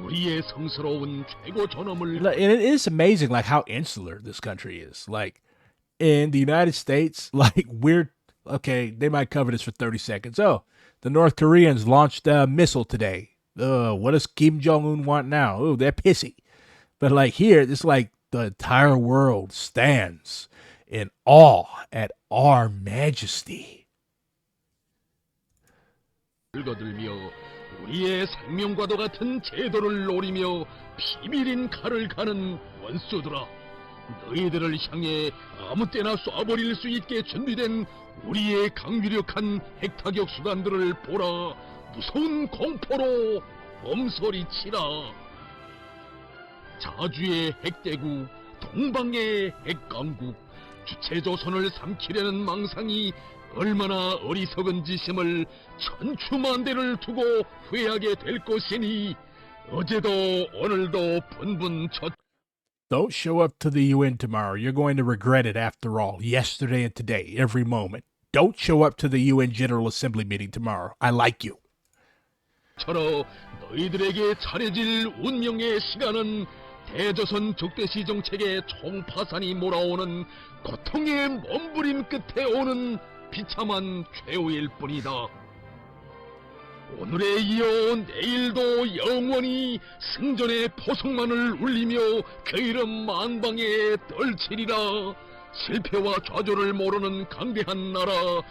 S5: 우리의 성스러운 최고 존엄을.
S1: And it is amazing, like how insular this country is. Like in the United States, like we're okay. They might cover this for 30 seconds. Oh, the North Koreans launched a missile today. What does Kim Jong-un want now? Oh, they're pissy. But like here, it's like the entire world stands in awe at our majesty.
S5: 긁어들며 우리의 생명과도 같은 제도를 노리며 비밀인 칼을 가는 원수들아, 너희들을 향해 아무 때나 쏴버릴 수 있게 준비된 우리의 강유력한 핵타격 수단들을 보라. 무서운 공포로 몸소리치라. 자주의 핵대국, 동방의 핵강국, 주체조선을 삼키려는 망상이 얼마나 어리석은 짓임을 천추만대를 두고 후회하게 될 것이니 어제도 오늘도 분분첫.
S1: Don't show up to the UN tomorrow. You're going to regret it after all. Yesterday and today, every moment. Don't show up to the UN General Assembly meeting tomorrow. I like you.
S5: 처럼 너희들에게 차려질 운명의 시간은 대조선 적대시 정책의 총파산이 몰아오는 고통의 몸부림 끝에 오는 비참한 최후일 뿐이다. 오늘에 이어 내일도 영원히 승전의 포성만을 울리며 그 이름 만방에 떨치리라. 실패와 좌절을 모르는 강대한 나라,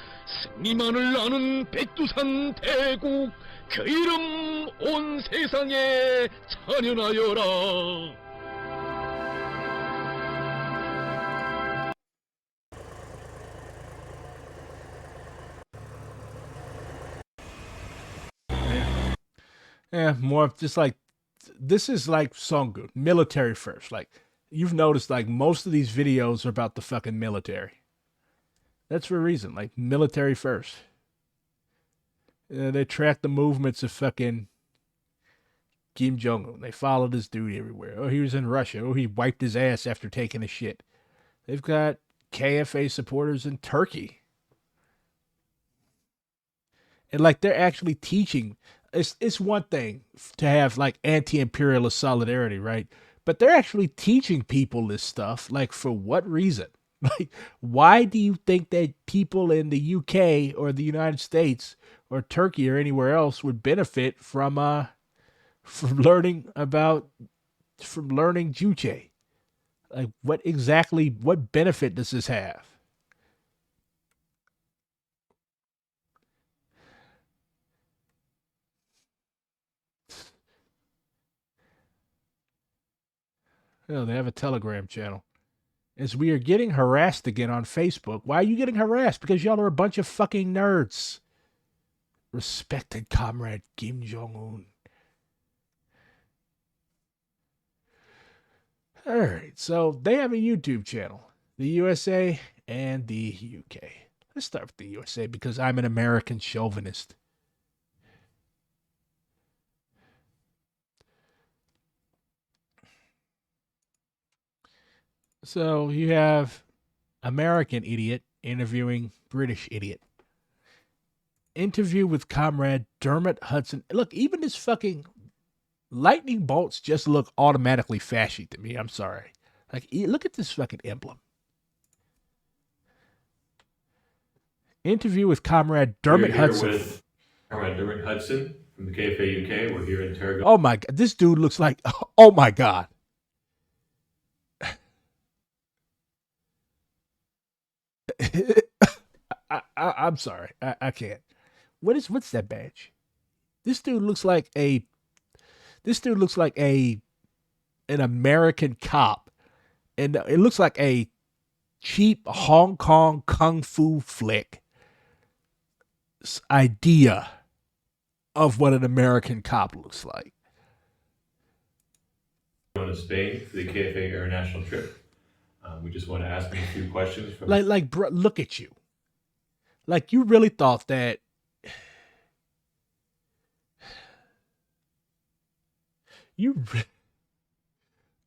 S5: 승리만을 아는 백두산 대국, 그 이름 온 세상에 찬연하여라.
S1: Yeah, more just like, this is like Songun, military first. Like, you've noticed, like, most of these videos are about the fucking military. That's for a reason, like, military first. They track the movements of fucking Kim Jong-un. They followed this dude everywhere. Oh, he was in Russia. Oh, he wiped his ass after taking a shit. They've got KFA supporters in Turkey. And, like, they're actually teaching. It's one thing to have, like, anti-imperialist solidarity, right? But they're actually teaching people this stuff. Like, for what reason? Like, why do you think that people in the UK or the United States or Turkey or anywhere else would benefit from learning Juche? Like, what benefit does this have? Oh, they have a Telegram channel. As we are getting harassed again on Facebook. Why are you getting harassed? Because y'all are a bunch of fucking nerds. Respected comrade Kim Jong-un. Alright, so they have a YouTube channel. The USA and the UK. Let's start with the USA because I'm an American chauvinist. So you have American idiot interviewing British idiot. Interview with comrade Dermot Hudson. Look, even this fucking lightning bolts just look automatically fashy to me. I'm sorry. Like, look at this fucking emblem. Interview with comrade Dermot Hudson.
S7: With comrade Dermot Hudson from the KFA UK. We're here in Tarragona.
S1: Oh my god, this dude looks like. Oh my god. I'm sorry. I can't. What's that badge? This dude looks like an American cop. And it looks like a cheap Hong Kong kung fu flick idea of what an American cop looks like.
S7: Going to Spain for the KFA international trip. We just want to ask you a few questions.
S1: Like, bro, look at you. Like, you really thought that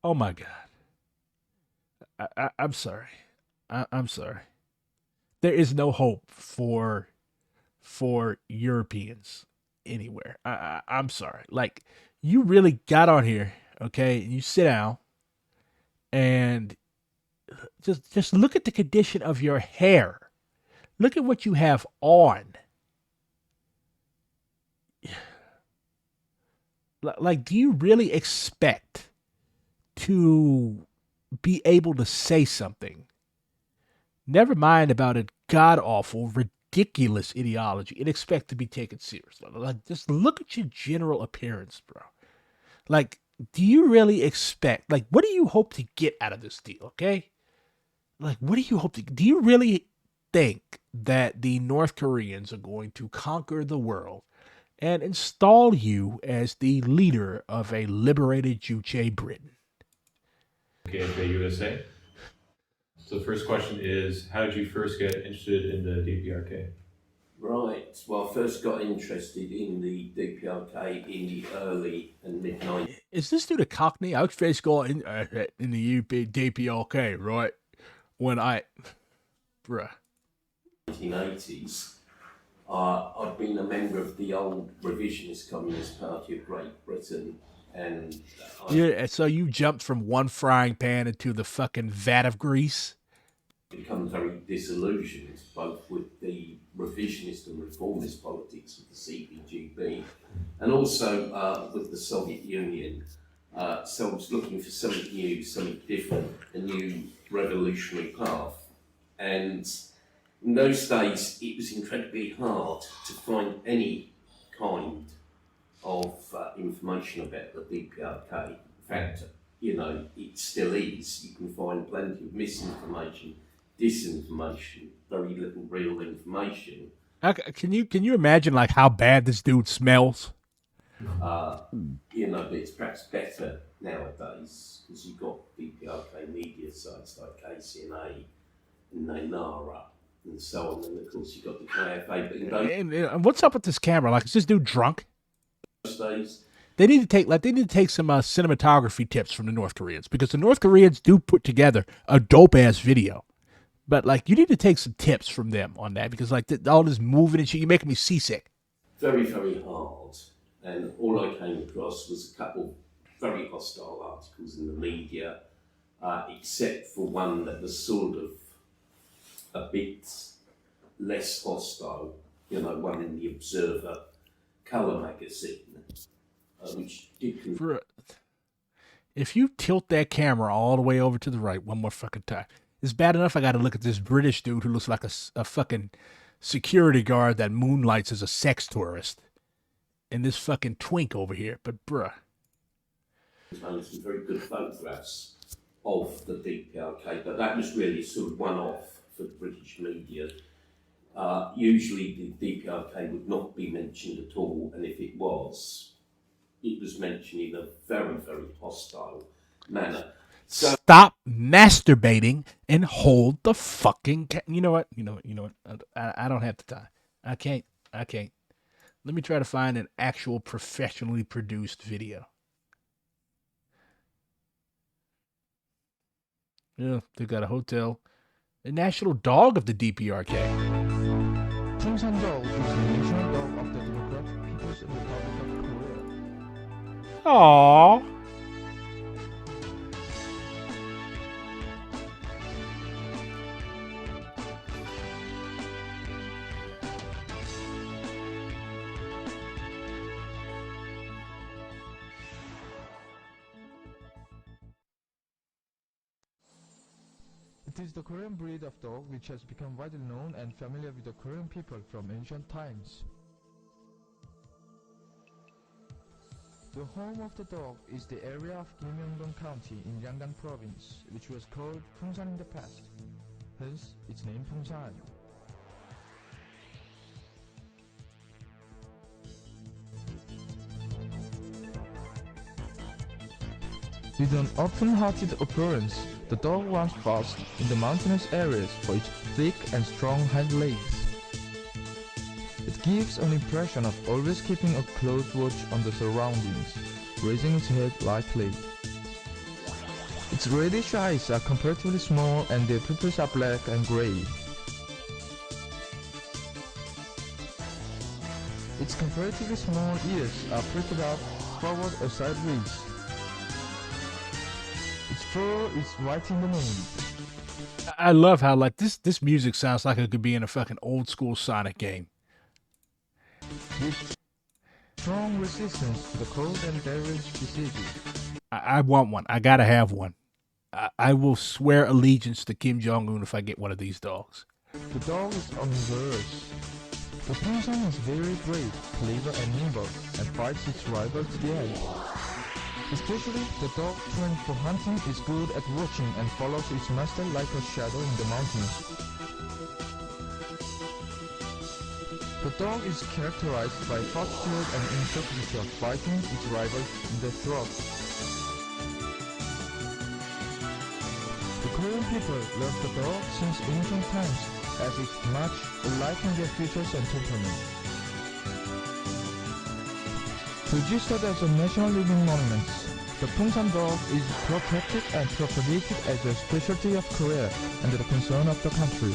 S1: oh my god. I'm sorry. I'm sorry. There is no hope for Europeans anywhere. I'm sorry. Like, you really got on here, okay? And you sit down and just look at the condition of your hair. Look at what you have on. Like, do you really expect to be able to say something? Never mind about a god-awful, ridiculous ideology and expect to be taken seriously. Like, just look at your general appearance, bro. Like, do you really expect, like, what do you hope to get out of this deal, okay? Like, what do you hope to, do you really think that the North Koreans are going to conquer the world and install you as the leader of a liberated Juche Britain?
S7: KFA USA. So the first question is, how did you first get interested in the DPRK?
S8: Right. Well, I first got interested in the DPRK in the early and mid-90s.
S1: Is this dude a Cockney? I first got in the DPRK, right? When bruh.
S8: 1980s. I'd been a member of the old revisionist Communist Party of Great Britain, and
S1: Yeah, so you jumped from one frying pan into the fucking vat of grease?
S8: become very disillusioned both with the revisionist and reformist politics of the CPGB and also with the Soviet Union. So I was looking for something new, something different, a new revolutionary path. And in those days, it was incredibly hard to find any kind of information about the DPRK. In fact, you know, it still is. You can find plenty of misinformation, disinformation, very little real information.
S1: Can you imagine like how bad this dude smells?
S8: You know, but it's perhaps better nowadays because you've got DPRK media sites like KCNA and Nainara and so on, and of course you've got the KFA. But in
S1: And what's up with this camera? Like, is this dude drunk?
S8: those days,
S1: They need to take some cinematography tips from the North Koreans, because the North Koreans do put together a dope ass video. But like, you need to take some tips from them on that, because like all this moving and shit, you're making me seasick.
S8: very, very hard. And all I came across was a couple very hostile articles in the media, except for one that was sort of a bit less hostile, you know, one in the Observer colour magazine, which did
S1: If you tilt that camera all the way over to the right one more fucking time, it's bad enough I got to look at this British dude who looks like a fucking security guard that moonlights as a sex tourist, and this fucking twink over here. But bruh,
S8: some very good photographs of the DPRK, but that was really sort of one-off for British media. Usually the DPRK would not be mentioned at all, and if it was mentioned in a very, very hostile manner. So,
S1: stop masturbating and hold the fucking you know what? I don't have the time. I can't. Let me try to find an actual professionally produced video. Yeah, they got a hotel. The national dog of the DPRK.
S9: 풍산 dog is the national dog of the Democratic People's Republic of Korea.
S1: Aww.
S9: It is the Korean breed of dog which has become widely known and familiar with the Korean people from ancient times. The home of the dog is the area of Gimyeongdong County in Yangon Province, which was called Pungsan in the past, hence its name Pungsan. With an open-hearted appearance, the dog runs fast in the mountainous areas for its thick and strong hind legs. It gives an impression of always keeping a close watch on the surroundings, raising its head lightly. Its reddish eyes are comparatively small and their pupils are black and gray. Its comparatively small ears are pricked up forward or sideways. Its fur is white in the main.
S1: I love how like this music sounds like it could be in a fucking old school Sonic game.
S9: With strong resistance to the cold and devilish diseases.
S1: I want one. I gotta have one. I will swear allegiance to Kim Jong-un if I get one of these dogs.
S9: The dog is omnivorous. The Pungsan is very brave, clever and nimble, and fights its rival to the end. Especially, the dog trained for hunting is good at watching and follows its master like a shadow in the mountains. The dog is characterized by fortitude and integrity of fighting its rival in the throat. The Korean people love the dog since ancient times, as it's much alike in their features and temperament. Registered as a national living monument, the Pungsan dog is protected and propagated as a specialty of Korea and the concern of the country.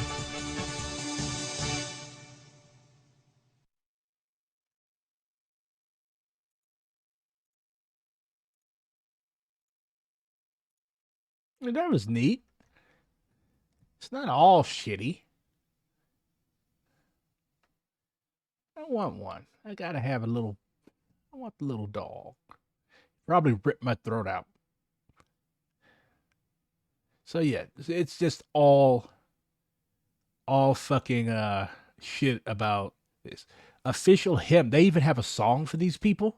S1: That was neat. It's not all shitty. I want one. I gotta have a little. I want the little dog. Probably rip my throat out. So yeah, it's just all fucking shit about this official hymn. They even have a song for these people.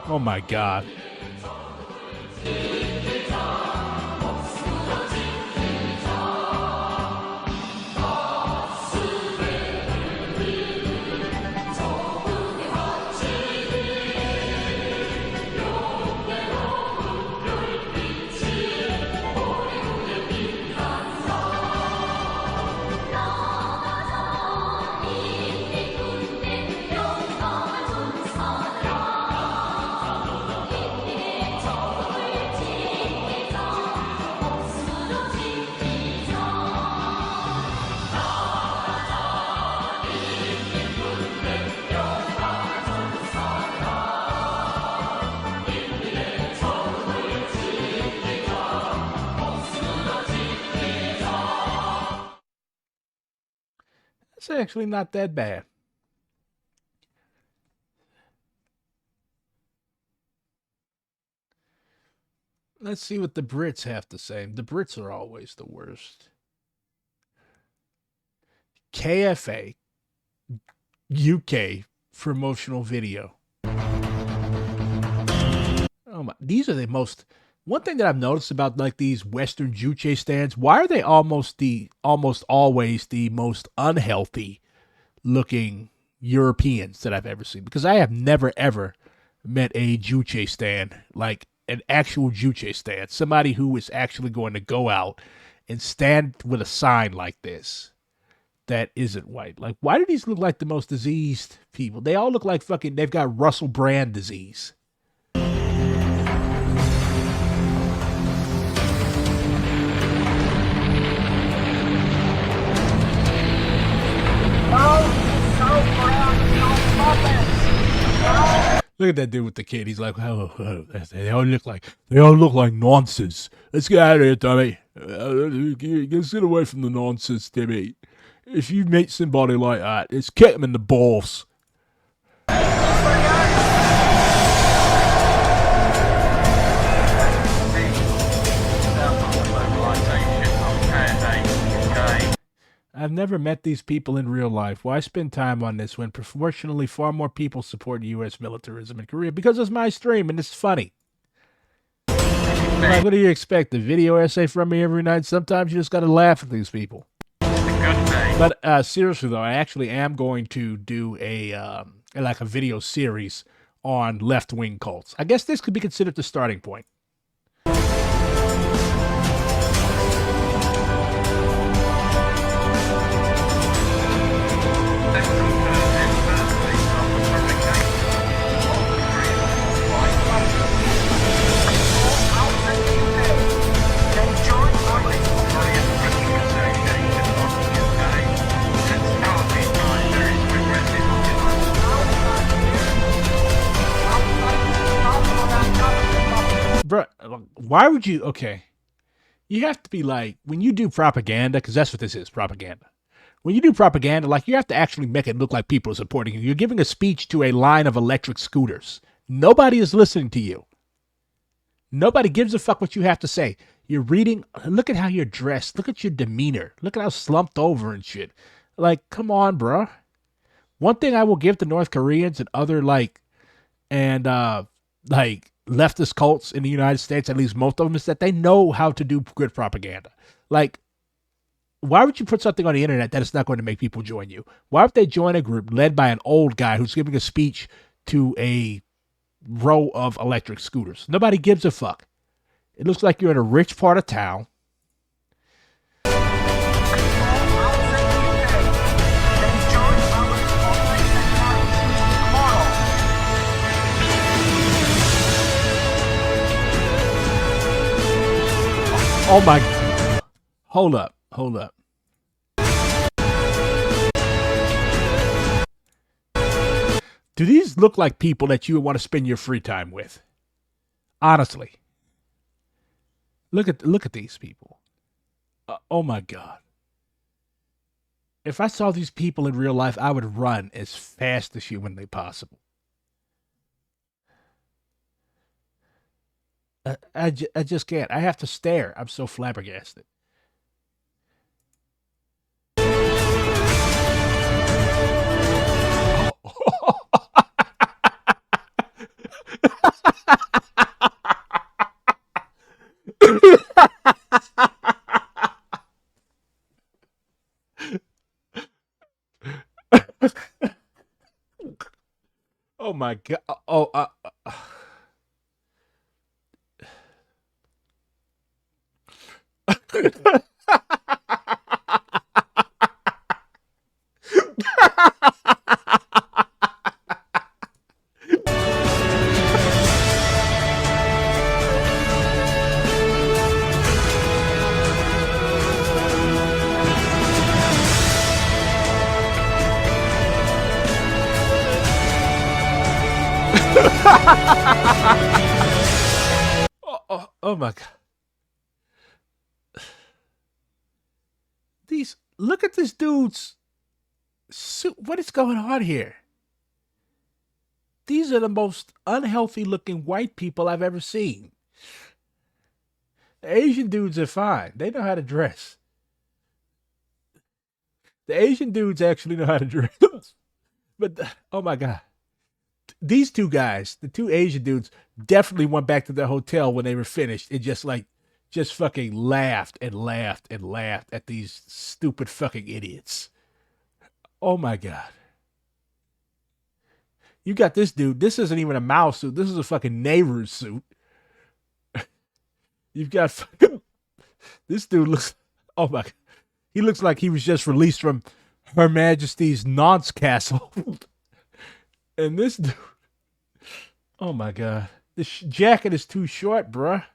S1: Oh my god. It's actually not that bad. Let's see what the Brits have to say. The Brits are always the worst. KFA, UK promotional video. Oh my! These are the most. One thing that I've noticed about like these Western Juche stands, why are they almost always the most unhealthy looking Europeans that I've ever seen? Because I have never ever met a Juche stand, like an actual Juche stand, somebody who is actually going to go out and stand with a sign like this that isn't white. Like, why do these look like the most diseased people? They all look like fucking, they've got Russell Brand disease. Look at that dude with the kid. He's like, oh, they all look like nonsense. Let's get out of here, Tommy. Get away from the nonsense, Timmy. If you meet somebody like that, just kick him in the balls. I've never met these people in real life. Why spend time on this when proportionally far more people support U.S. militarism in Korea? Because it's my stream and it's funny. Like, what do you expect? A video essay from me every night? Sometimes you just gotta laugh at these people. But seriously though, I actually am going to do a video series on left-wing cults. I guess this could be considered the starting point. Bro, why would you? Okay, you have to be like, when you do propaganda, because that's what this is, propaganda. When you do propaganda, like, you have to actually make it look like people are supporting you. You're giving a speech to a line of electric scooters. Nobody is listening to you. Nobody gives a fuck what you have to say. You're reading. Look at how you're dressed. Look at your demeanor. Look at how slumped over and shit. Like, come on, bro. One thing I will give to North Koreans and other leftist cults in the United States, at least most of them, is that they know how to do good propaganda. Like, why would you put something on the internet that is not going to make people join you? Why would they join a group led by an old guy who's giving a speech to a row of electric scooters? Nobody gives a fuck. It looks like you're in a rich part of town. Oh my, hold up. Do these look like people that you would want to spend your free time with? Honestly. Look at these people. Oh my God. If I saw these people in real life, I would run as fast as humanly possible. I just can't. I have to stare. I'm so flabbergasted. Oh my God. Oh my God. Look at this dude's suit. What is going on here? These are the most unhealthy looking white people I've ever seen. The Asian dudes are fine. They know how to dress. The Asian dudes actually know how to dress. But oh my god, these two guys, the two Asian dudes, definitely went back to their hotel when they were finished and just fucking laughed and laughed and laughed at these stupid fucking idiots. Oh my god. You got this dude. This isn't even a Mao suit. This is a fucking Nehru suit. You've got this dude looks. Oh my! He looks like he was just released from Her Majesty's Nonce Castle. And this dude. Oh my god! This jacket is too short, bruh.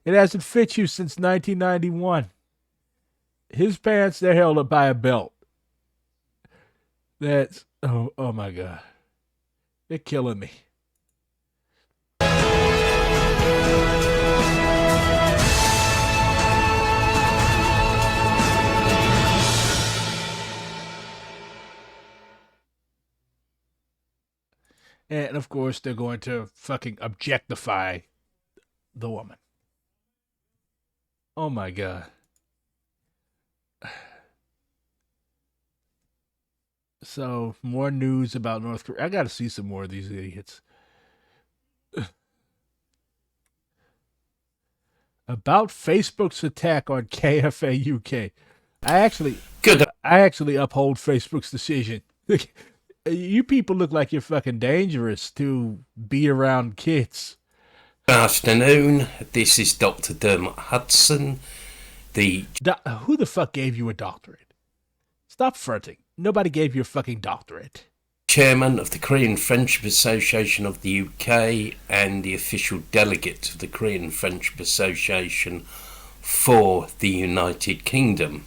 S1: It hasn't fit you since 1991. His pants, they're held up by a belt. That's oh my god. They're killing me. And of course, they're going to fucking objectify the woman. Oh my god. So, more news about North Korea. I gotta see some more of these idiots. About Facebook's attack on KFA UK. I actually uphold Facebook's decision. You people look like you're fucking dangerous to be around kids.
S10: Good afternoon. This is Dr. Dermot Hudson.
S1: Who the fuck gave you a doctorate? Stop fronting. Nobody gave you a fucking doctorate.
S10: Chairman of the Korean Friendship Association of the UK and the official delegate of the Korean Friendship Association for the United Kingdom.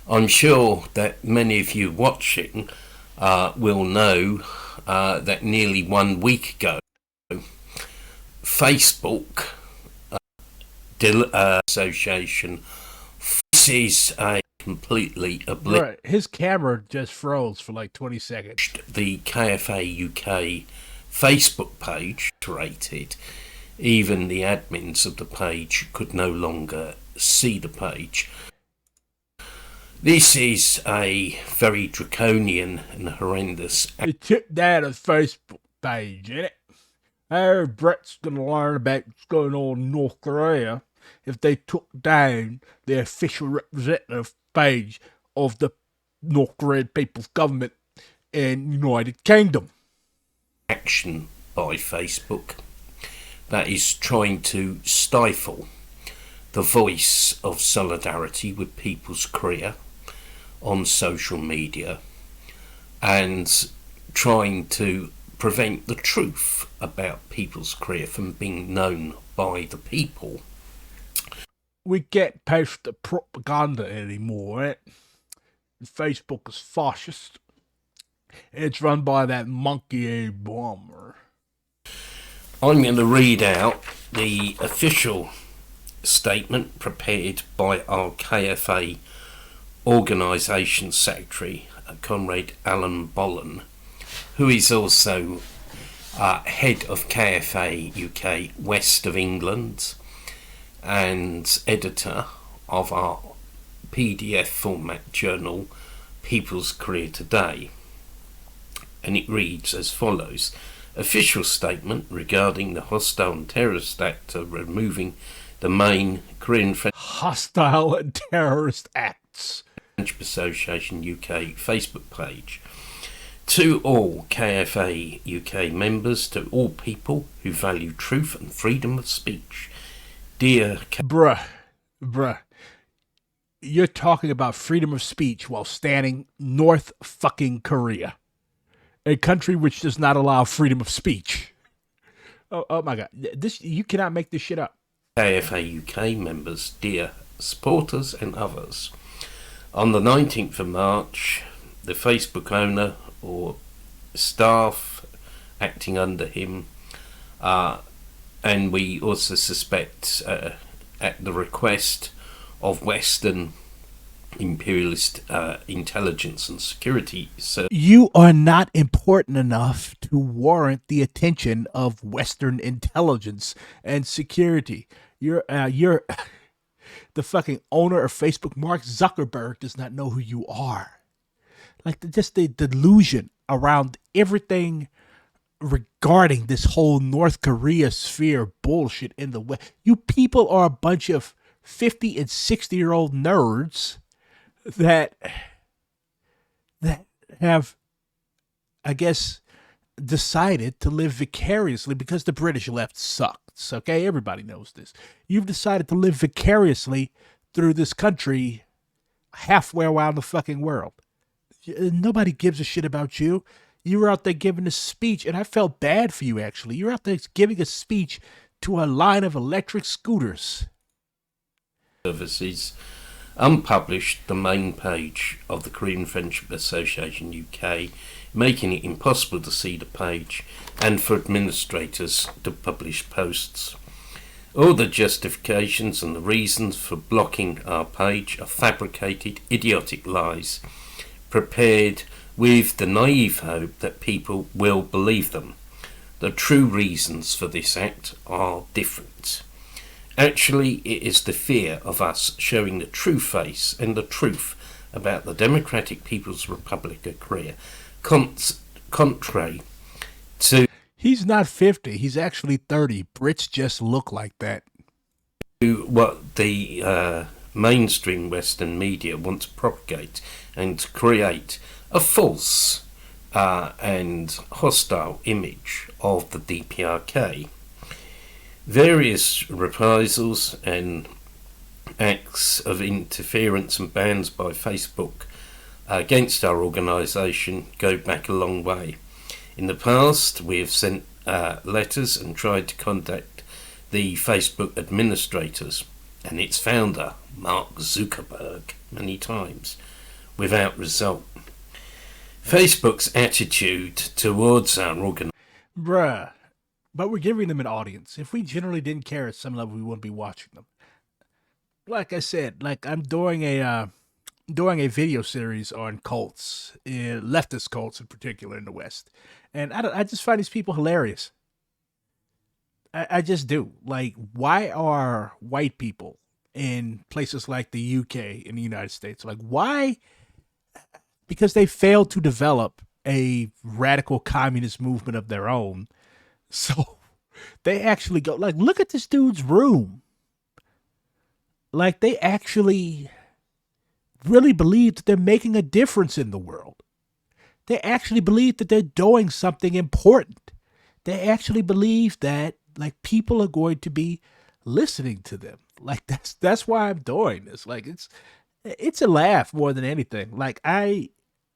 S10: I'm sure that many of you watching will know that nearly 1 week ago, Facebook Association faces a completely
S1: Right. His camera just froze for like 20 seconds.
S10: The KFA UK Facebook page rated. Even the admins of the page could no longer see the page. This is a very draconian and horrendous.
S1: They took down a Facebook page, innit? How Brett's gonna learn about what's going on in North Korea if they took down the official representative page of the North Korean People's Government in United Kingdom.
S10: Action by Facebook that is trying to stifle the voice of solidarity with People's Korea on social media and trying to prevent the truth about People's Korea from being known by the people.
S1: We can't post the propaganda anymore, right? Facebook is fascist. It's run by that monkey A. Bomber.
S10: I'm going to read out the official statement prepared by our KFA organisation secretary, Comrade Alan Bollen, who is also head of KFA UK West of England and editor of our PDF format journal People's Korea Today. And it reads as follows: official statement regarding the hostile and terrorist act of removing the main Korean
S1: Hostile and Terrorist Acts
S10: Friendship Association UK Facebook page. To all KFA UK members, to all people who value truth and freedom of speech, dear
S1: Bruh, you're talking about freedom of speech while standing North fucking Korea, a country which does not allow freedom of speech. Oh my god, you cannot make this shit up.
S10: KFA UK members, dear supporters and others, on the 19th of March, the Facebook owner or staff acting under him, and we also suspect at the request of Western imperialist intelligence and security services.
S1: You are not important enough to warrant the attention of Western intelligence and security. You're the fucking owner of Facebook. Mark Zuckerberg does not know who you are. Like just the delusion around everything regarding this whole North Korea sphere bullshit in the West. You people are a bunch of 50 and 60-year-old nerds that have, I guess, decided to live vicariously because the British left sucks. Okay, everybody knows this. You've decided to live vicariously through this country halfway around the fucking world. Nobody gives a shit about you. You were out there giving a speech, and I felt bad for you, actually. You're out there giving a speech to a line of electric scooters.
S10: Services unpublished the main page of the Korean Friendship Association UK, making it impossible to see the page and for administrators to publish posts. All the justifications and the reasons for blocking our page are fabricated, idiotic lies, prepared with the naive hope that people will believe them. The true reasons for this act are different. Actually, it is the fear of us showing the true face and the truth about the Democratic People's Republic of Korea, contrary to...
S1: He's not 50, he's actually 30. Brits just look like that.
S10: What the mainstream Western media want to propagate and to create a false and hostile image of the DPRK. Various reprisals and acts of interference and bans by Facebook against our organisation go back a long way. In the past, we have sent letters and tried to contact the Facebook administrators and its founder, Mark Zuckerberg, many times, without result. Facebook's attitude towards our organisation...
S1: Bruh. But we're giving them an audience. If we generally didn't care at some level, we wouldn't be watching them. Like I said, I'm doing a video series on cults, leftist cults in particular in the West, and I just find these people hilarious. I just do. Like, why are white people in places like the UK in the United States, like, why? Because they failed to develop a radical communist movement of their own. So they actually go, like, look at this dude's room. Like, they actually really believe that they're making a difference in the world. They actually believe that they're doing something important. They actually believe that, like, people are going to be listening to them. Like, that's why I'm doing this. Like, it's a laugh more than anything. Like, I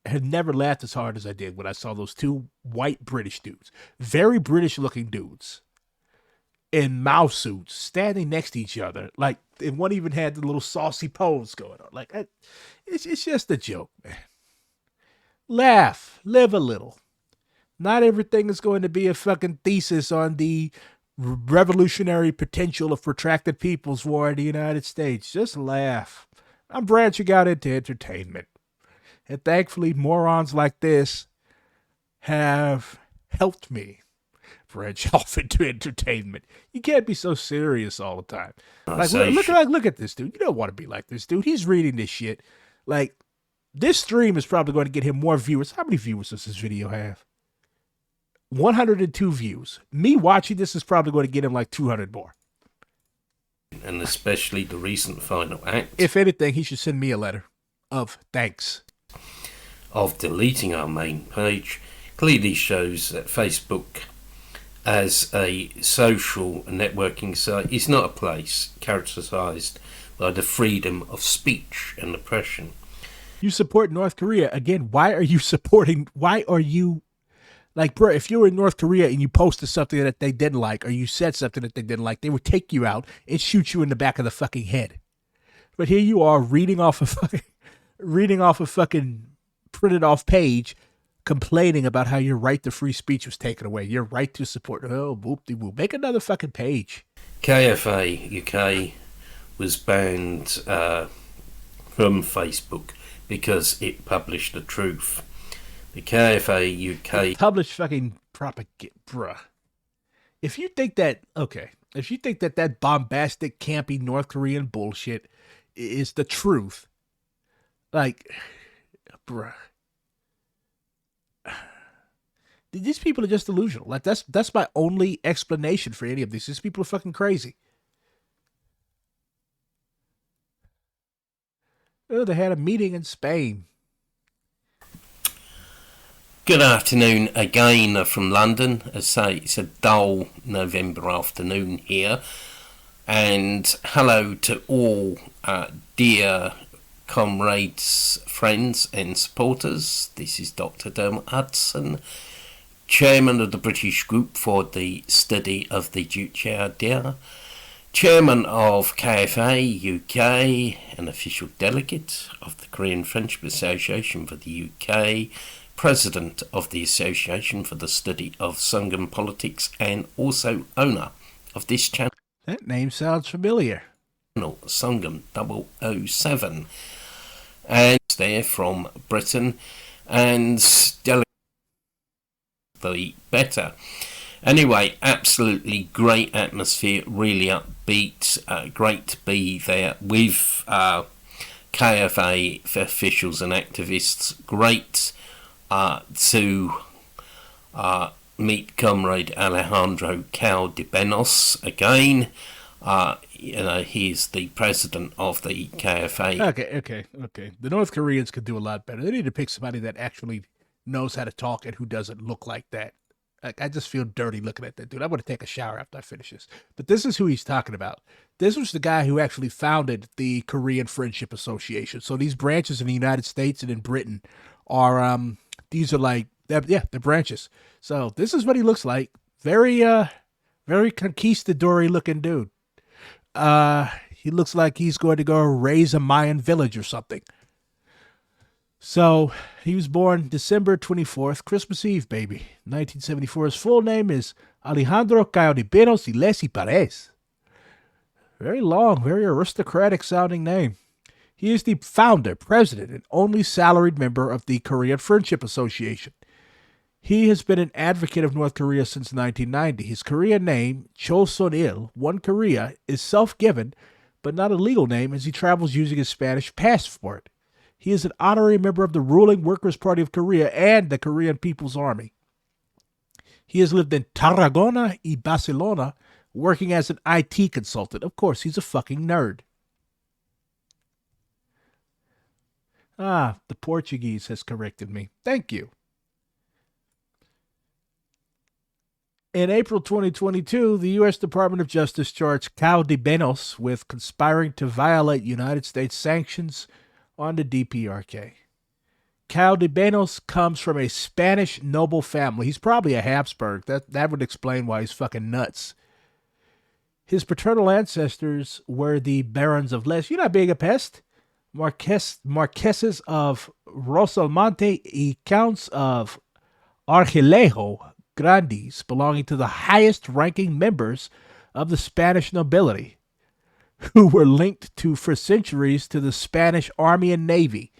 S1: had never laughed as hard as I did when I saw those two white British dudes, very British looking dudes, in mouse suits standing next to each other. Like, and one even had the little saucy pose going on. Like, it's just a joke, man. Laugh, live a little. Not everything is going to be a fucking thesis on the revolutionary potential of protracted people's war in the United States. Just laugh. I'm branching out into entertainment. And thankfully, morons like this have helped me branch off into entertainment. You can't be so serious all the time. Like, look at this dude. You don't want to be like this dude. He's reading this shit. Like, this stream is probably going to get him more viewers. How many viewers does this video have? 102 views. Me watching this is probably going to get him like 200 more.
S10: And especially the recent final act.
S1: If anything, he should send me a letter of thanks.
S10: Of deleting our main page clearly shows that Facebook as a social networking site is not a place characterized by the freedom of speech and oppression.
S1: You support North Korea. Again, why are you like, bro, if you were in North Korea and you posted something that they didn't like, or you said something that they didn't like, they would take you out and shoot you in the back of the fucking head. But here you are reading off a fucking printed off page, complaining about how your right to free speech was taken away. Your right to support. Oh, whoop-de-whoop. Make another fucking page.
S10: KFA UK was banned from Facebook because it published the truth. The KFA UK
S1: published fucking propaganda, bruh. If you think that bombastic, campy North Korean bullshit is the truth, like, bruh. These people are just delusional. Like that's my only explanation for any of this. These people are fucking crazy. Oh, they had a meeting in Spain.
S10: Good afternoon again from London. As I say, it's a dull November afternoon here. And hello to all dear comrades, friends and supporters. This is Dr. Dermot Hudson, Chairman of the British Group for the Study of the Juche idea, Chairman of KFA UK, an official delegate of the Korean Friendship Association for the UK, President of the Association for the Study of Sangam Politics, and also owner of this channel.
S1: That name sounds familiar.
S10: Sangam 007. And they're from Britain, and delegate the better. Anyway, absolutely great atmosphere, really upbeat, great to be there with KFA officials and activists. Great to meet Comrade Alejandro Caldebenos again. He's the president of the KFA.
S1: Okay. The North Koreans could do a lot better. They need to pick somebody that actually knows how to talk and who doesn't look like that. I just feel dirty looking at that dude. I want to take a shower after I finish this. But this is who he's talking about. This was the guy who actually founded the Korean Friendship Association. So these branches in the United States and in Britain are, these are like, they're branches. So this is what he looks like. Very conquistador looking dude. He looks like he's going to go raise a Mayan village or something. So he was born December 24th, Christmas Eve, baby, 1974. His full name is Alejandro Caldebenos y Les Pares. Very long, very aristocratic sounding name. He is the founder, president, and only salaried member of the Korean Friendship Association. He has been an advocate of North Korea since 1990. His Korean name, Chosunil, One Korea, is self-given, but not a legal name as he travels using his Spanish passport. He is an honorary member of the ruling Workers' Party of Korea and the Korean People's Army. He has lived in Tarragona y Barcelona, working as an IT consultant. Of course, he's a fucking nerd. The Portuguese has corrected me. Thank you. In April 2022, the U.S. Department of Justice charged Caldebenos with conspiring to violate United States sanctions on the DPRK. Caldebenos comes from a Spanish noble family. He's probably a Habsburg. That would explain why he's fucking nuts. His paternal ancestors were the barons of Les. You're not being a pest. Marquesas of Rosalmonte y counts of Argilejo Grandes, belonging to the highest-ranking members of the Spanish nobility, who were linked for centuries to the Spanish Army and Navy.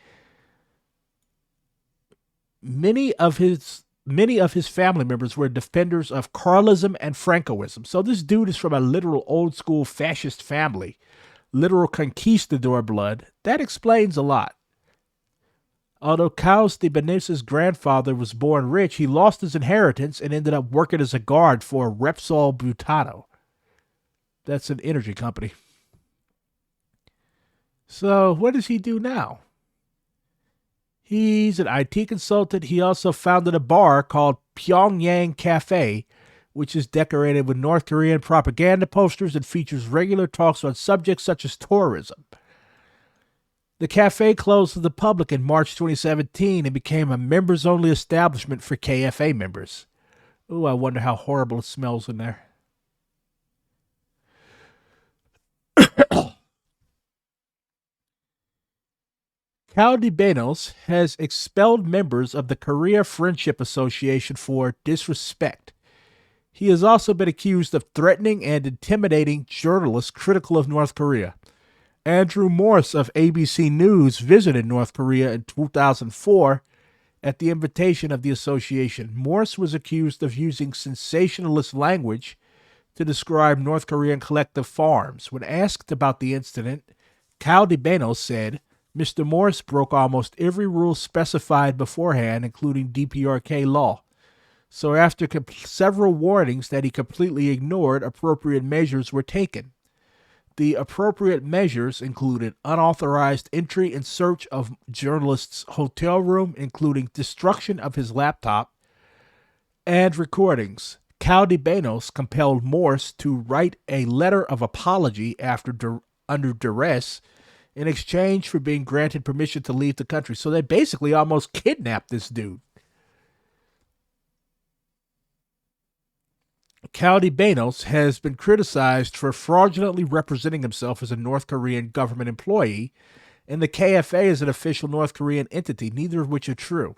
S1: Many of his family members were defenders of Carlism and Francoism. So this dude is from a literal old-school fascist family, literal conquistador blood. That explains a lot. Although Caldebenos' grandfather was born rich, he lost his inheritance and ended up working as a guard for Repsol Butano. That's an energy company. So what does he do now? He's an IT consultant. He also founded a bar called Pyongyang Cafe, which is decorated with North Korean propaganda posters and features regular talks on subjects such as tourism. The cafe closed to the public in March 2017 and became a members-only establishment for KFA members. Ooh, I wonder how horrible it smells in there. Caldebenos has expelled members of the Korea Friendship Association for disrespect. He has also been accused of threatening and intimidating journalists critical of North Korea. Andrew Morse of ABC News visited North Korea in 2004 at the invitation of the association. Morse was accused of using sensationalist language to describe North Korean collective farms. When asked about the incident, Caldebenos said, Mr. Morse broke almost every rule specified beforehand, including DPRK law. So after several warnings that he completely ignored, appropriate measures were taken. The appropriate measures included unauthorized entry and search of journalist's hotel room, including destruction of his laptop and recordings. Caldibenos compelled Morse to write a letter of apology under duress in exchange for being granted permission to leave the country. So they basically almost kidnapped this dude. Caldibenos has been criticized for fraudulently representing himself as a North Korean government employee, and the KFA is an official North Korean entity, neither of which are true.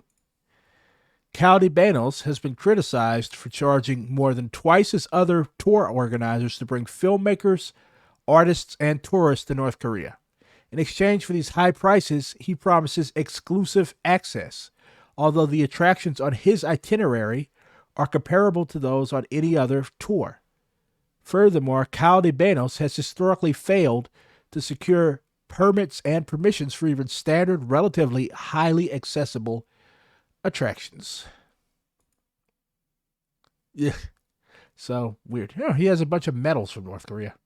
S1: Caldibenos has been criticized for charging more than twice as other tour organizers to bring filmmakers, artists, and tourists to North Korea. In exchange for these high prices, he promises exclusive access, although the attractions on his itinerary are comparable to those on any other tour. Furthermore, Caldibenos has historically failed to secure permits and permissions for even standard, relatively highly accessible attractions. Yeah. So weird. Yeah, he has a bunch of medals from North Korea.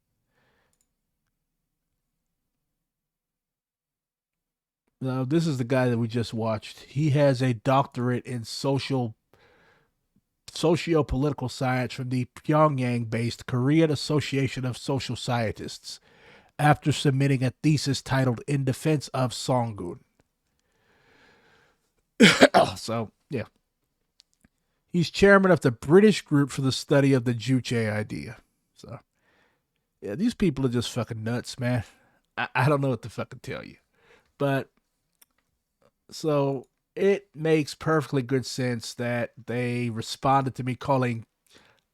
S1: Now, this is the guy that we just watched. He has a doctorate in socio-political science from the Pyongyang-based Korean Association of Social Scientists after submitting a thesis titled In Defense of Songun. So, yeah. He's chairman of the British group for the study of the Juche idea. So, yeah, these people are just fucking nuts, man. I don't know what to fucking tell you. But, so, it makes perfectly good sense that they responded to me calling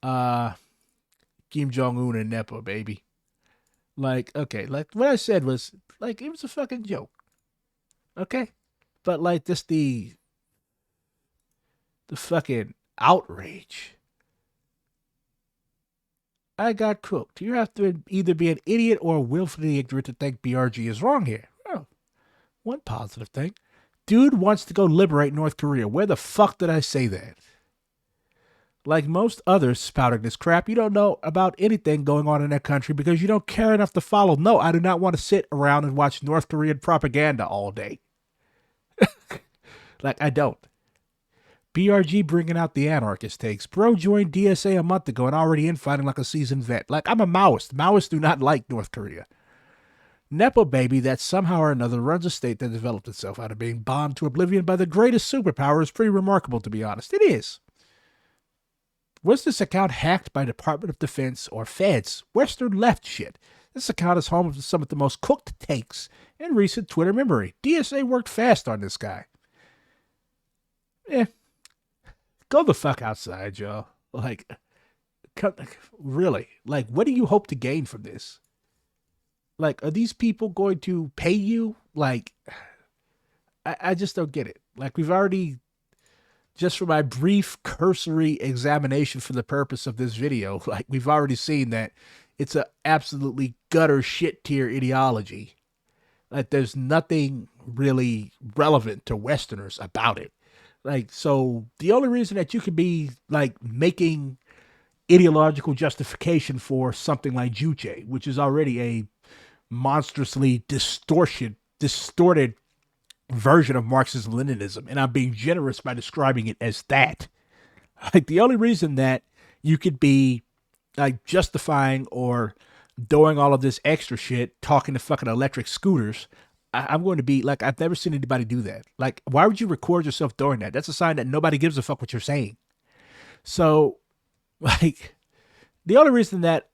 S1: Kim Jong-un a Nepo baby. Like, okay, like what I said was, like, it was a fucking joke. Okay? But, like, just the fucking outrage. I got cooked. You have to either be an idiot or willfully ignorant to think BRG is wrong here. Oh, one positive thing. Dude wants to go liberate North Korea. Where the fuck did I say that? Like most others spouting this crap, you don't know about anything going on in that country because you don't care enough to follow. No, I do not want to sit around and watch North Korean propaganda all day. Like, I don't. BRG bringing out the anarchist takes. Bro joined DSA a month ago and already infighting like a seasoned vet. Like, I'm a Maoist. Maoists do not like North Korea. Nepo baby that somehow or another runs a state that developed itself out of being bombed to oblivion by the greatest superpower is pretty remarkable, to be honest. It is. Was this account hacked by Department of Defense or Feds? Western left shit. This account is home to some of the most cooked takes in recent Twitter memory. DSA worked fast on this guy. Go the fuck outside, y'all. Like, really? Like, what do you hope to gain from this? Like, are these people going to pay you? Like, I just don't get it. Like, we've already, just for my brief cursory examination for the purpose of this video, like, we've already seen that it's a absolutely gutter shit tier ideology. Like, there's nothing really relevant to Westerners about it. Like, so the only reason that you could be, like, making ideological justification for something like Juche, which is already a monstrously distorted version of Marxism-Leninism, and I'm being generous by describing it as that. Like, the only reason that you could be, like, justifying or doing all of this extra shit, talking to fucking electric scooters, I'm going to be, like, I've never seen anybody do that. Like, why would you record yourself doing that? That's a sign that nobody gives a fuck what you're saying. So, like, the only reason that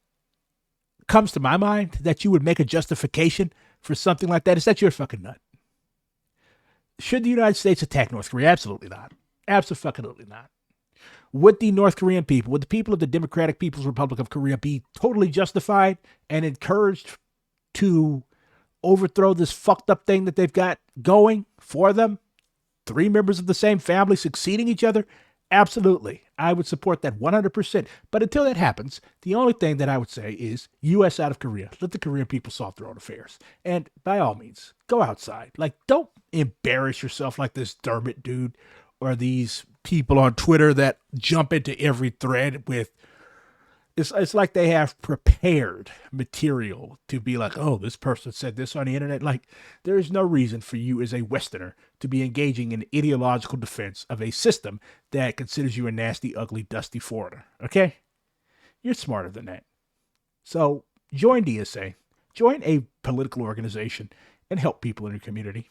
S1: comes to my mind that you would make a justification for something like that is that you're a fucking nut. Should the United States attack North Korea? Absolutely not. Absolutely not. Would the North Korean people, would the people of the Democratic People's Republic of Korea be totally justified and encouraged to overthrow this fucked up thing that they've got going for them? 3 members of the same family succeeding each other? Absolutely. I would support that 100%. But until that happens, the only thing that I would say is U.S. out of Korea. Let the Korean people solve their own affairs. And by all means, go outside. Like, don't embarrass yourself like this Dermot dude or these people on Twitter that jump into every thread with, it's like they have prepared material to be like, oh, this person said this on the internet. Like, there is no reason for you as a Westerner to be engaging in ideological defense of a system that considers you a nasty, ugly, dusty foreigner. Okay? You're smarter than that. So join DSA, join a political organization, and help people in your community.